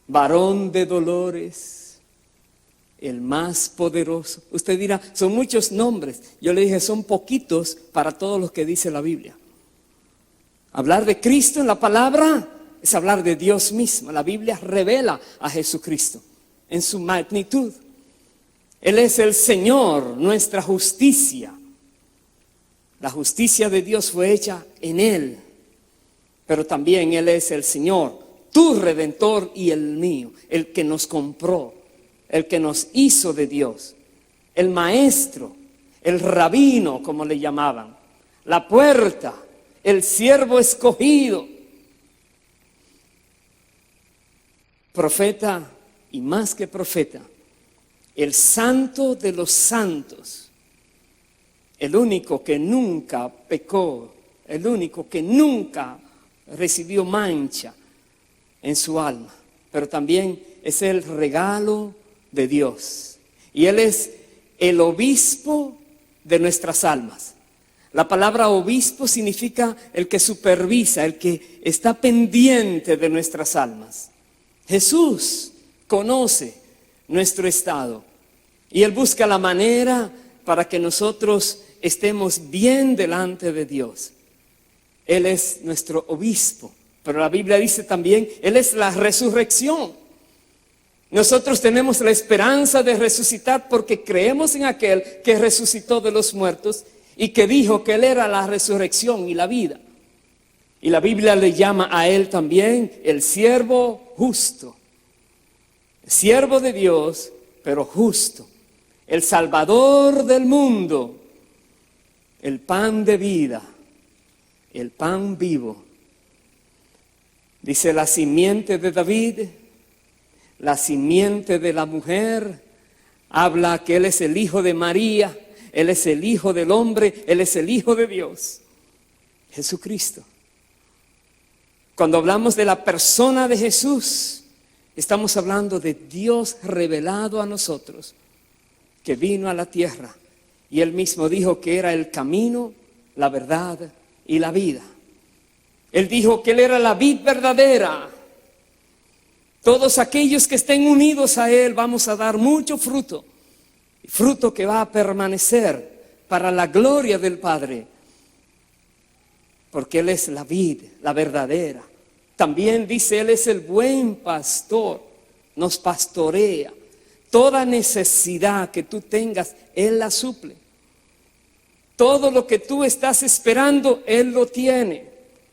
Varón de dolores. El más poderoso. Usted dirá, son muchos nombres. Yo le dije, son poquitos para todos los que dice la Biblia. Hablar de Cristo en la palabra es hablar de Dios mismo. La Biblia revela a Jesucristo en su magnitud. Él es el Señor, nuestra justicia. La justicia de Dios fue hecha en Él. Pero también Él es el Señor, tu Redentor y el mío, el que nos compró. El que nos hizo de Dios, el maestro, el rabino, como le llamaban, la puerta, el siervo escogido, profeta y más que profeta, el santo de los santos, el único que nunca pecó, el único que nunca recibió mancha en su alma, pero también es el regalo de Dios. Y Él es el obispo de nuestras almas. La palabra obispo significa el que supervisa, el que está pendiente de nuestras almas. Jesús conoce nuestro estado y Él busca la manera para que nosotros estemos bien delante de Dios. Él es nuestro obispo, pero la Biblia dice también, Él es la resurrección. Nosotros tenemos la esperanza de resucitar porque creemos en aquel que resucitó de los muertos y que dijo que Él era la resurrección y la vida. Y la Biblia le llama a Él también el siervo justo. Siervo de Dios, pero justo. El Salvador del mundo. El pan de vida. El pan vivo. Dice la simiente de David, la simiente de la mujer. Habla que Él es el Hijo de María. Él es el Hijo del hombre. Él es el Hijo de Dios. Jesucristo. Cuando hablamos de la persona de Jesús, estamos hablando de Dios revelado a nosotros, que vino a la tierra y Él mismo dijo que era el camino, la verdad y la vida. Él dijo que Él era la vid verdadera. Todos aquellos que estén unidos a Él vamos a dar mucho fruto, fruto que va a permanecer para la gloria del Padre, porque Él es la vid, la verdadera. También dice, Él es el buen pastor, nos pastorea. Toda necesidad que tú tengas, Él la suple. Todo lo que tú estás esperando, Él lo tiene.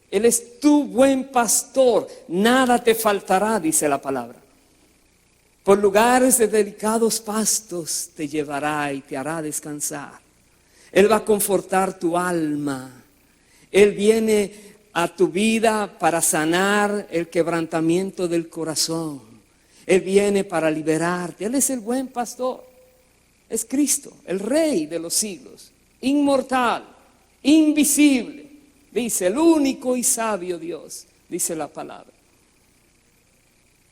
Él es tu buen pastor, nada te faltará, dice la palabra. Por lugares de delicados pastos te llevará y te hará descansar. Él va a confortar tu alma. Él viene a tu vida para sanar el quebrantamiento del corazón. Él viene para liberarte. Él es el buen pastor. Es Cristo, el Rey de los siglos, inmortal, invisible. Dice, el único y sabio Dios, dice la palabra.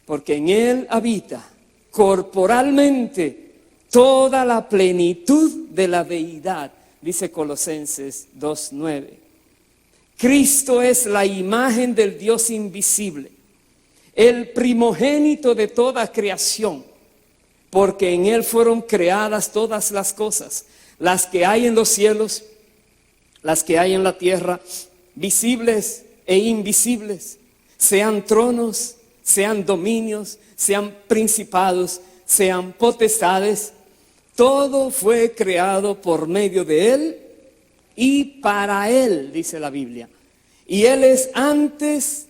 Porque en Él habita corporalmente toda la plenitud de la deidad, dice Colosenses 2:9. Cristo es la imagen del Dios invisible, el primogénito de toda creación, porque en Él fueron creadas todas las cosas, las que hay en los cielos, las que hay en la tierra, visibles e invisibles, sean tronos, sean dominios, sean principados, sean potestades. Todo fue creado por medio de Él y para Él, dice la Biblia. Y Él es antes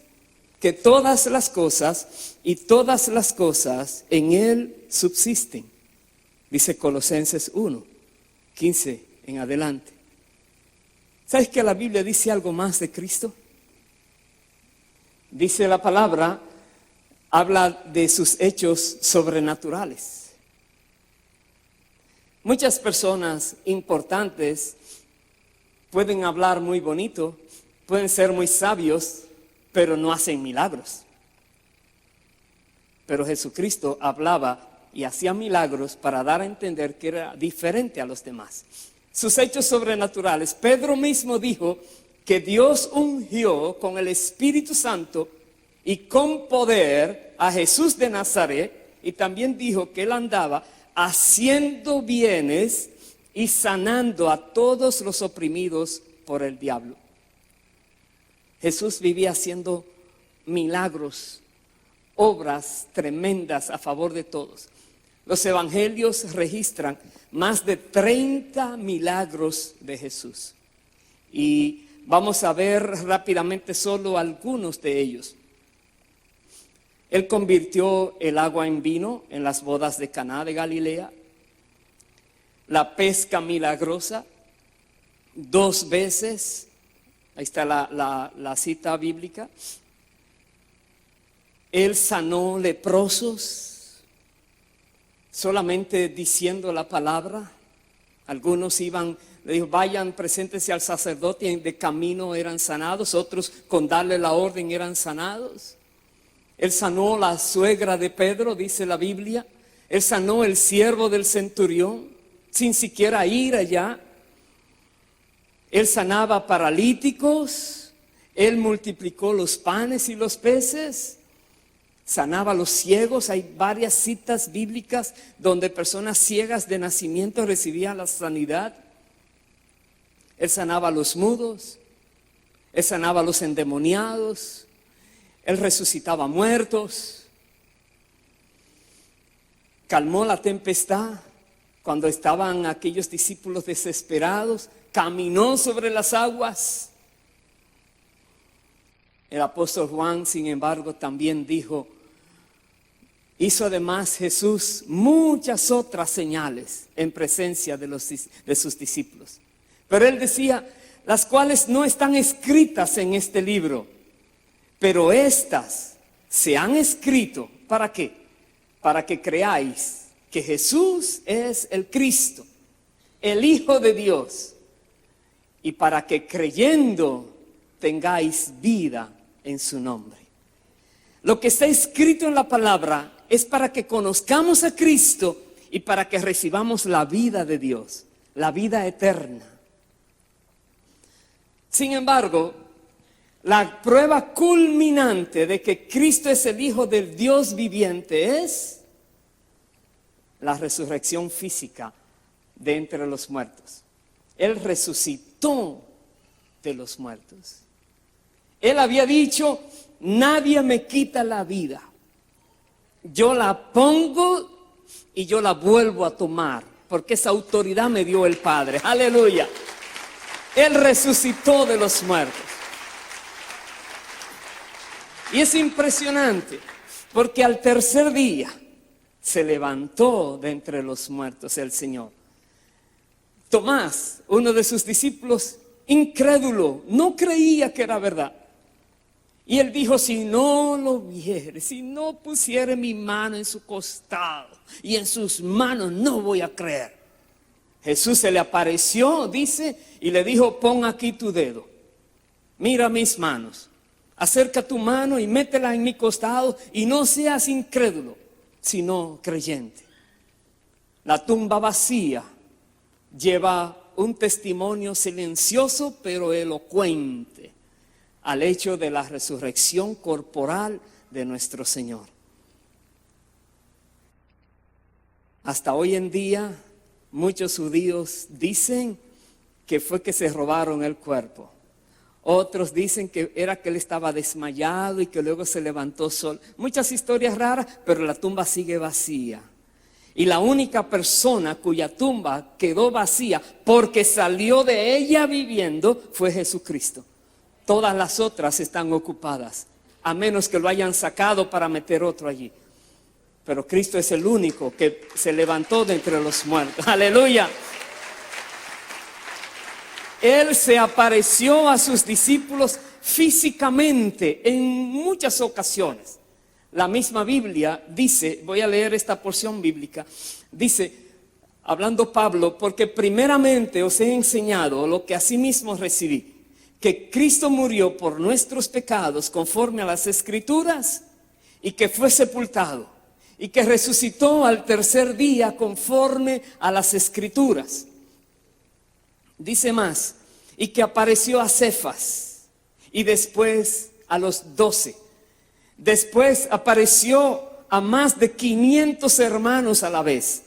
que todas las cosas, y todas las cosas en Él subsisten. Dice Colosenses 1:15 en adelante. ¿Sabes que la Biblia dice algo más de Cristo? Dice la palabra, habla de sus hechos sobrenaturales. Muchas personas importantes pueden hablar muy bonito, pueden ser muy sabios, pero no hacen milagros. Pero Jesucristo hablaba y hacía milagros para dar a entender que era diferente a los demás. Sus hechos sobrenaturales. Pedro mismo dijo que Dios ungió con el Espíritu Santo y con poder a Jesús de Nazaret, y también dijo que Él andaba haciendo bienes y sanando a todos los oprimidos por el diablo. Jesús vivía haciendo milagros, obras tremendas a favor de todos. Los evangelios registran más de 30 milagros de Jesús. Y vamos a ver rápidamente solo algunos de ellos. Él convirtió el agua en vino en las bodas de Caná de Galilea. La pesca milagrosa, 2 veces. Ahí está la cita bíblica. Él sanó leprosos. Solamente diciendo la palabra. Algunos iban, le dijo, vayan, preséntense al sacerdote, y de camino eran sanados. Otros con darle la orden eran sanados. Él sanó la suegra de Pedro, dice la Biblia. Él sanó el siervo del centurión, sin siquiera ir allá. Él sanaba paralíticos. Él multiplicó los panes y los peces. Sanaba a los ciegos. Hay varias citas bíblicas donde personas ciegas de nacimiento recibían la sanidad. Él sanaba a los mudos. Él sanaba a los endemoniados. Él resucitaba muertos. calmó la tempestad cuando estaban aquellos discípulos desesperados, caminó sobre las aguas. El apóstol Juan, sin embargo, también dijo, hizo además Jesús muchas otras señales en presencia de sus discípulos. Pero él decía, las cuales no están escritas en este libro, pero estas se han escrito, ¿para qué? Para que creáis que Jesús es el Cristo, el Hijo de Dios, y para que creyendo tengáis vida en su nombre. Lo que está escrito en la palabra es para que conozcamos a Cristo y para que recibamos la vida de Dios, la vida eterna. Sin embargo, la prueba culminante de que Cristo es el Hijo del Dios viviente es la resurrección física de entre los muertos. Él resucitó de los muertos. Él había dicho, nadie me quita la vida. Yo la pongo y yo la vuelvo a tomar, porque esa autoridad me dio el Padre. Aleluya. Él resucitó de los muertos. Y es impresionante, porque al tercer día se levantó de entre los muertos el Señor. Tomás, uno de sus discípulos, incrédulo, no creía que era verdad. Y él dijo, si no lo viere, si no pusiere mi mano en su costado y en sus manos, no voy a creer. Jesús se le apareció, dice, y le dijo, pon aquí tu dedo, mira mis manos, acerca tu mano y métela en mi costado y no seas incrédulo, sino creyente. La tumba vacía lleva un testimonio silencioso pero elocuente al hecho de la resurrección corporal de nuestro Señor. Hasta hoy en día, muchos judíos dicen que fue que se robaron el cuerpo. Otros dicen que era que él estaba desmayado y que luego se levantó solo. Muchas historias raras, pero la tumba sigue vacía. Y la única persona cuya tumba quedó vacía porque salió de ella viviendo fue Jesucristo. Todas las otras están ocupadas, a menos que lo hayan sacado para meter otro allí. Pero Cristo es el único que se levantó de entre los muertos. ¡Aleluya! Él se apareció a sus discípulos físicamente en muchas ocasiones. La misma Biblia dice, voy a leer esta porción bíblica, dice, hablando Pablo, porque primeramente os he enseñado lo que asimismo recibí, que Cristo murió por nuestros pecados conforme a las Escrituras y que fue sepultado y que resucitó al tercer día conforme a las Escrituras. Dice más, y que apareció a Cefas y después a los 12. Después apareció a más de 500 hermanos a la vez,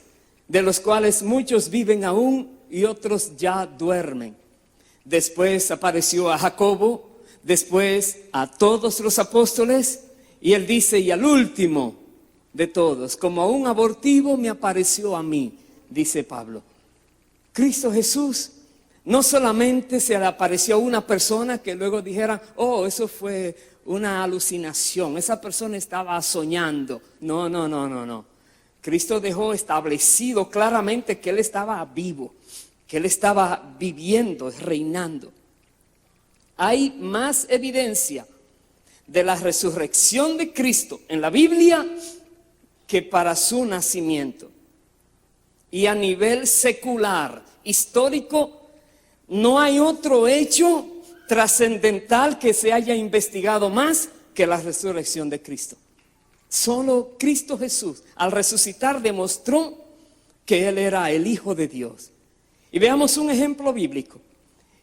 de los cuales muchos viven aún y otros ya duermen. Después apareció a Jacobo, después a todos los apóstoles, y él dice, y al último de todos, como a un abortivo me apareció a mí, dice Pablo. Cristo Jesús no solamente se le apareció a una persona que luego dijera, oh, eso fue una alucinación, esa persona estaba soñando. No. Cristo dejó establecido claramente que él estaba vivo, que él estaba viviendo, reinando. Hay más evidencia de la resurrección de Cristo en la Biblia que para su nacimiento. Y a nivel secular, histórico, no hay otro hecho trascendental que se haya investigado más que la resurrección de Cristo. Solo Cristo Jesús, al resucitar, demostró que Él era el Hijo de Dios. Y veamos un ejemplo bíblico.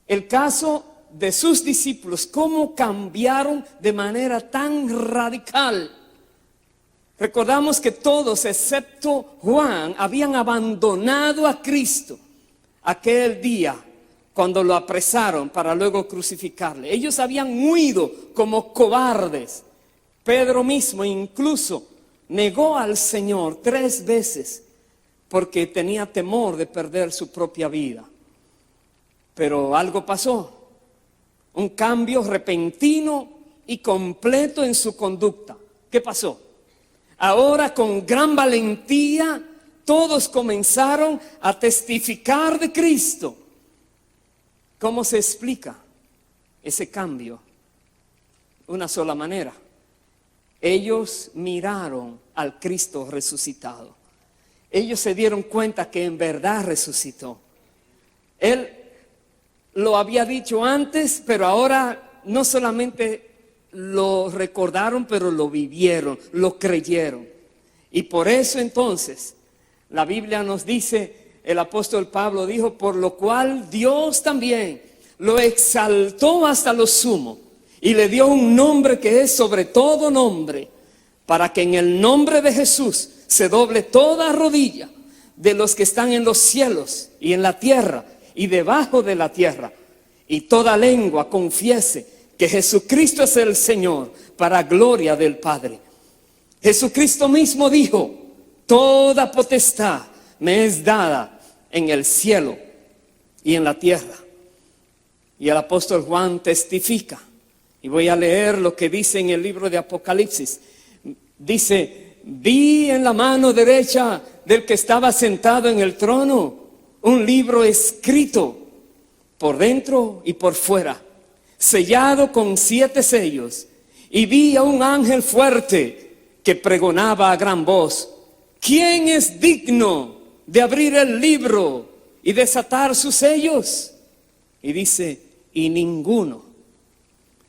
El caso de sus discípulos, cómo cambiaron de manera tan radical. Recordamos que todos, excepto Juan, habían abandonado a Cristo aquel día cuando lo apresaron para luego crucificarle. Ellos habían huido como cobardes. Pedro mismo incluso negó al Señor 3 veces porque tenía temor de perder su propia vida. Pero algo pasó, un cambio repentino y completo en su conducta. ¿Qué pasó? Ahora, con gran valentía, todos comenzaron a testificar de Cristo. ¿Cómo se explica ese cambio? Una sola manera. Ellos miraron al Cristo resucitado. Ellos se dieron cuenta que en verdad resucitó. Él lo había dicho antes, pero ahora no solamente lo recordaron, pero lo vivieron, lo creyeron. Y por eso entonces la Biblia nos dice, el apóstol Pablo dijo, por lo cual Dios también lo exaltó hasta lo sumo y le dio un nombre que es sobre todo nombre, para que en el nombre de Jesús se doble toda rodilla de los que están en los cielos y en la tierra y debajo de la tierra, y toda lengua confiese que Jesucristo es el Señor, para gloria del Padre. Jesucristo mismo dijo, toda potestad me es dada en el cielo y en la tierra. Y el apóstol Juan testifica, y voy a leer lo que dice en el libro de Apocalipsis. Dice, vi en la mano derecha del que estaba sentado en el trono un libro escrito por dentro y por fuera, sellado con 7 sellos, y vi a un ángel fuerte que pregonaba a gran voz, ¿quién es digno de abrir el libro y desatar sus sellos? Y dice, y ninguno,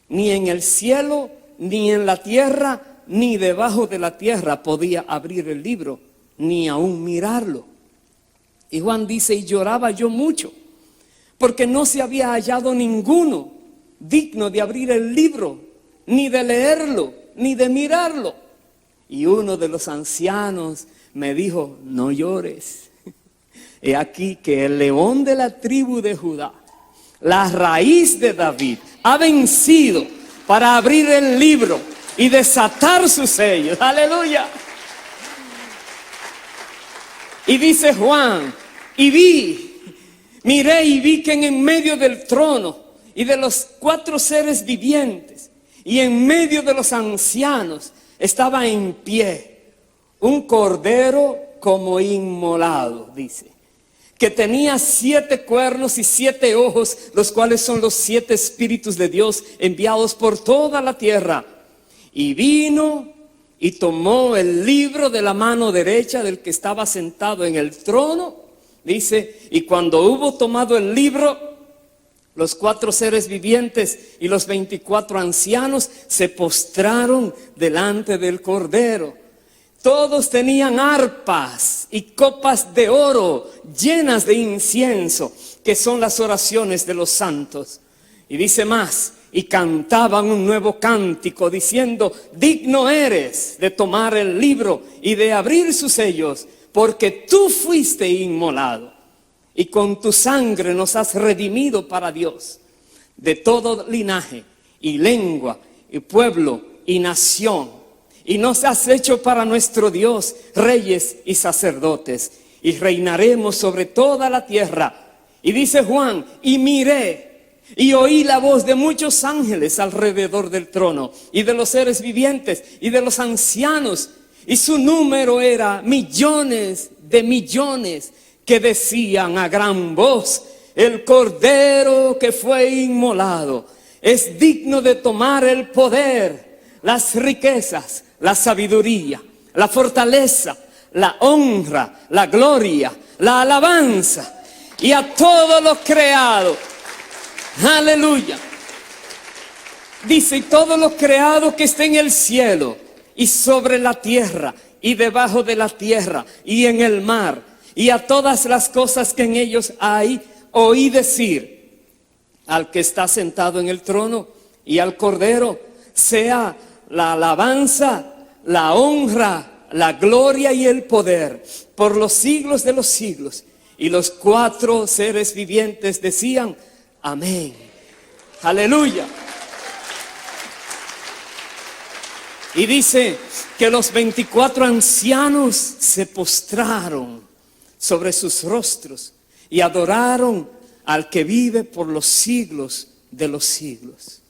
ni en el cielo, ni en la tierra, ni debajo de la tierra podía abrir el libro, ni aún mirarlo. Y Juan dice, y lloraba yo mucho, porque no se había hallado ninguno digno de abrir el libro, ni de leerlo, ni de mirarlo. Y uno de los ancianos me dijo, no llores. He aquí que el león de la tribu de Judá, la raíz de David, ha vencido para abrir el libro y desatar sus sellos. Aleluya. Y dice Juan, miré y vi que en medio del trono y de los 4 seres vivientes y en medio de los ancianos estaba en pie un cordero como inmolado, dice, que tenía 7 cuernos y 7 ojos, los cuales son los 7 espíritus de Dios enviados por toda la tierra. Y vino y tomó el libro de la mano derecha del que estaba sentado en el trono, dice, y cuando hubo tomado el libro, los 4 seres vivientes y los 24 ancianos se postraron delante del Cordero. Todos tenían arpas y copas de oro llenas de incienso, que son las oraciones de los santos. Y dice más, y cantaban un nuevo cántico diciendo, digno eres de tomar el libro y de abrir sus sellos, porque tú fuiste inmolado y con tu sangre nos has redimido para Dios de todo linaje y lengua y pueblo y nación, y nos has hecho para nuestro Dios reyes y sacerdotes, y reinaremos sobre toda la tierra. Y dice Juan, y miré y oí la voz de muchos ángeles alrededor del trono, y de los seres vivientes, y de los ancianos, y su número era millones de millones, que decían a gran voz, el Cordero que fue inmolado es digno de tomar el poder, las riquezas, la sabiduría, la fortaleza, la honra, la gloria, la alabanza, y a todo lo creado. Aleluya. Dice, y todo lo creado que esté en el cielo y sobre la tierra y debajo de la tierra y en el mar y a todas las cosas que en ellos hay, oí decir al que está sentado en el trono y al Cordero, sea la alabanza, la honra, la gloria y el poder por los siglos de los siglos. Y los 4 seres vivientes decían, amén. Aleluya. Y dice que los 24 ancianos se postraron sobre sus rostros y adoraron al que vive por los siglos de los siglos.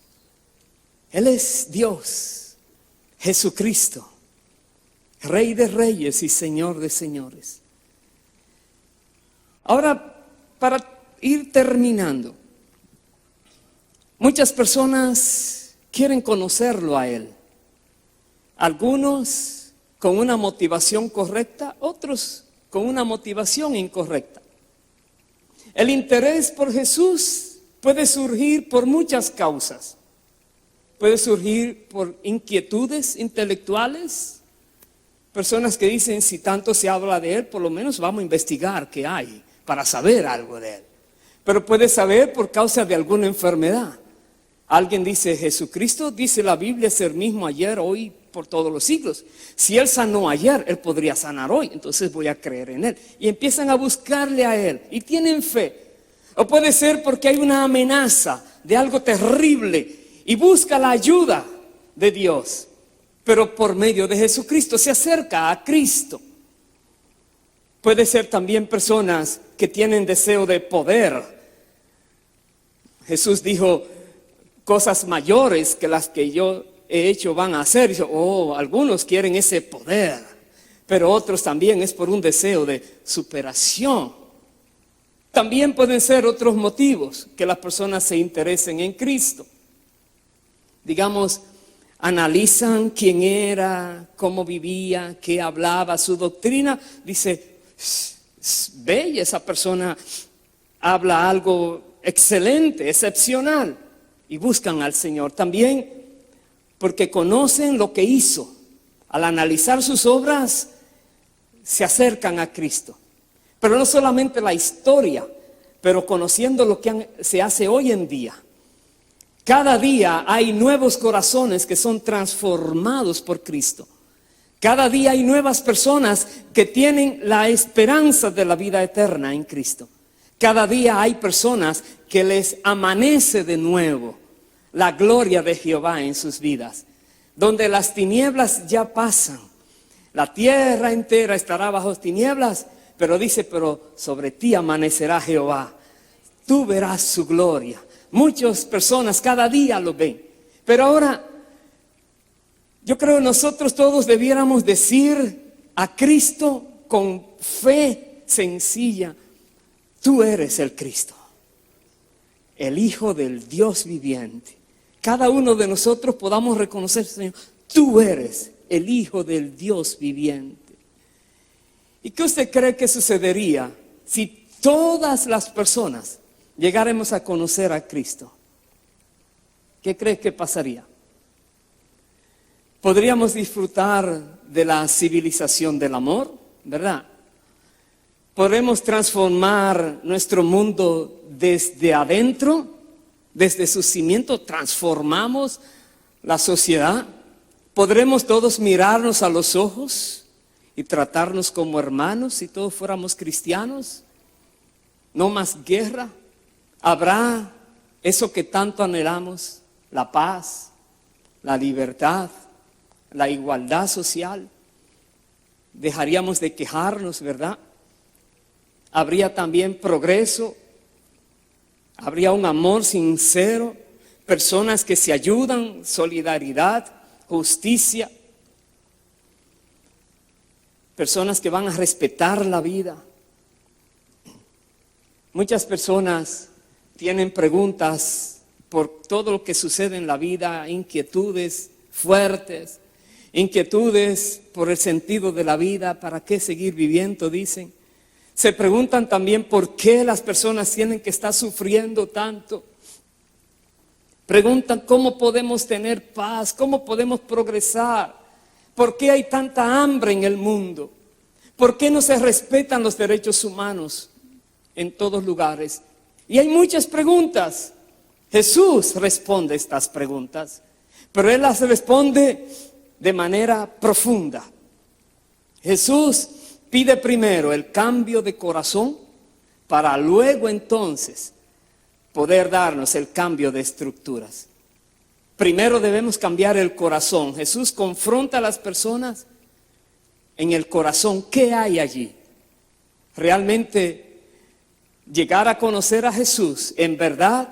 Él es Dios, Jesucristo, Rey de reyes y Señor de señores. Ahora, para ir terminando, muchas personas quieren conocerlo a Él. Algunos con una motivación correcta, otros con una motivación incorrecta. El interés por Jesús puede surgir por muchas causas. Puede surgir por inquietudes intelectuales. Personas que dicen, si tanto se habla de Él, por lo menos vamos a investigar qué hay para saber algo de Él. Pero puede saber por causa de alguna enfermedad. Alguien dice, Jesucristo dice la Biblia es el mismo ayer, hoy, por todos los siglos. Si Él sanó ayer, Él podría sanar hoy, entonces voy a creer en Él. Y empiezan a buscarle a Él y tienen fe. O puede ser porque hay una amenaza de algo terrible y busca la ayuda de Dios. Pero por medio de Jesucristo se acerca a Cristo. Puede ser también personas que tienen deseo de poder. Jesús dijo, cosas mayores que las que yo he hecho van a hacer. Y algunos quieren ese poder, pero otros también es por un deseo de superación. También pueden ser otros motivos que las personas se interesen en Cristo. Digamos, analizan quién era, cómo vivía, qué hablaba, su doctrina. Dice, ve, y esa persona habla algo excelente, excepcional. Y buscan al Señor. También porque conocen lo que hizo. Al analizar sus obras, se acercan a Cristo. Pero no solamente la historia, pero conociendo lo que se hace hoy en día. Cada día hay nuevos corazones que son transformados por Cristo. Cada día hay nuevas personas que tienen la esperanza de la vida eterna en Cristo. Cada día hay personas que les amanece de nuevo la gloria de Jehová en sus vidas. Donde las tinieblas ya pasan. La tierra entera estará bajo tinieblas, pero dice, pero sobre ti amanecerá Jehová. Tú verás su gloria. Muchas personas cada día lo ven. Pero ahora, yo creo que nosotros todos debiéramos decir a Cristo con fe sencilla, tú eres el Cristo, el Hijo del Dios viviente. Cada uno de nosotros podamos reconocer, Señor, tú eres el Hijo del Dios viviente. ¿Y qué usted cree que sucedería si todas las personas llegáramos a conocer a Cristo? ¿Qué cree que pasaría? Podríamos disfrutar de la civilización del amor, ¿verdad? Podremos transformar nuestro mundo desde adentro, desde su cimiento, transformamos la sociedad. Podremos todos mirarnos a los ojos y tratarnos como hermanos si todos fuéramos cristianos. No más guerra. Habrá eso que tanto anhelamos, la paz, la libertad, la igualdad social. Dejaríamos de quejarnos, ¿verdad? Habría también progreso, habría un amor sincero, personas que se ayudan, solidaridad, justicia, personas que van a respetar la vida. Muchas personas tienen preguntas por todo lo que sucede en la vida, inquietudes fuertes, inquietudes por el sentido de la vida, ¿para qué seguir viviendo?, dicen. Se preguntan también por qué las personas tienen que estar sufriendo tanto. Preguntan cómo podemos tener paz, cómo podemos progresar, por qué hay tanta hambre en el mundo, por qué no se respetan los derechos humanos en todos lugares. Y hay muchas preguntas. Jesús responde estas preguntas, pero Él las responde de manera profunda. Jesús pide primero el cambio de corazón para luego entonces poder darnos el cambio de estructuras. primero debemos cambiar el corazón. Jesús confronta a las personas en el corazón. ¿Qué hay allí? Realmente llegar a conocer a Jesús en verdad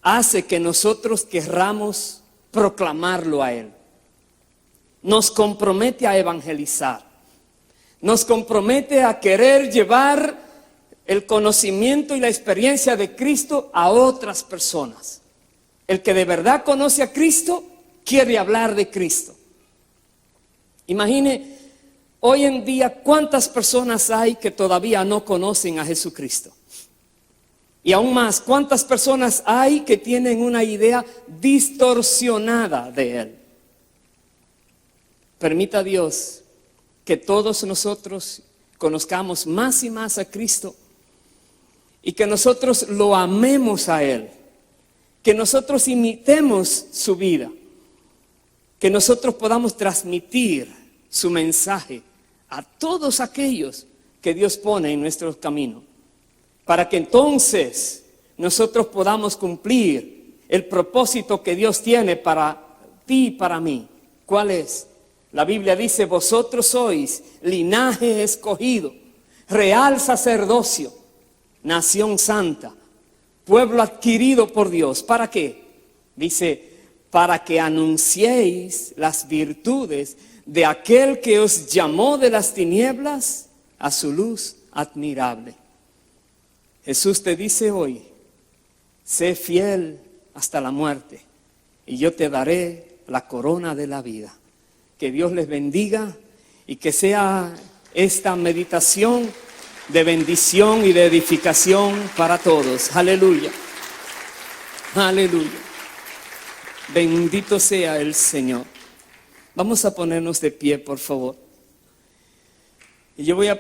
hace que nosotros querramos proclamarlo a Él. Nos compromete a evangelizar. Nos compromete a querer llevar el conocimiento y la experiencia de Cristo a otras personas. El que de verdad conoce a Cristo quiere hablar de Cristo. Imagine hoy en día cuántas personas hay que todavía no conocen a Jesucristo. Y aún más, cuántas personas hay que tienen una idea distorsionada de Él. Permita Dios que todos nosotros conozcamos más y más a Cristo y que nosotros lo amemos a Él, que nosotros imitemos su vida, que nosotros podamos transmitir su mensaje a todos aquellos que Dios pone en nuestro camino, para que entonces nosotros podamos cumplir el propósito que Dios tiene para ti y para mí. ¿Cuál es? La Biblia dice: vosotros sois linaje escogido, real sacerdocio, nación santa, pueblo adquirido por Dios. ¿Para qué? Dice: para que anunciéis las virtudes de aquel que os llamó de las tinieblas a su luz admirable. Jesús te dice hoy: sé fiel hasta la muerte y yo te daré la corona de la vida. Que Dios les bendiga y que sea esta meditación de bendición y de edificación para todos. Aleluya. Aleluya. Bendito sea el Señor. Vamos a ponernos de pie, por favor. Y yo voy a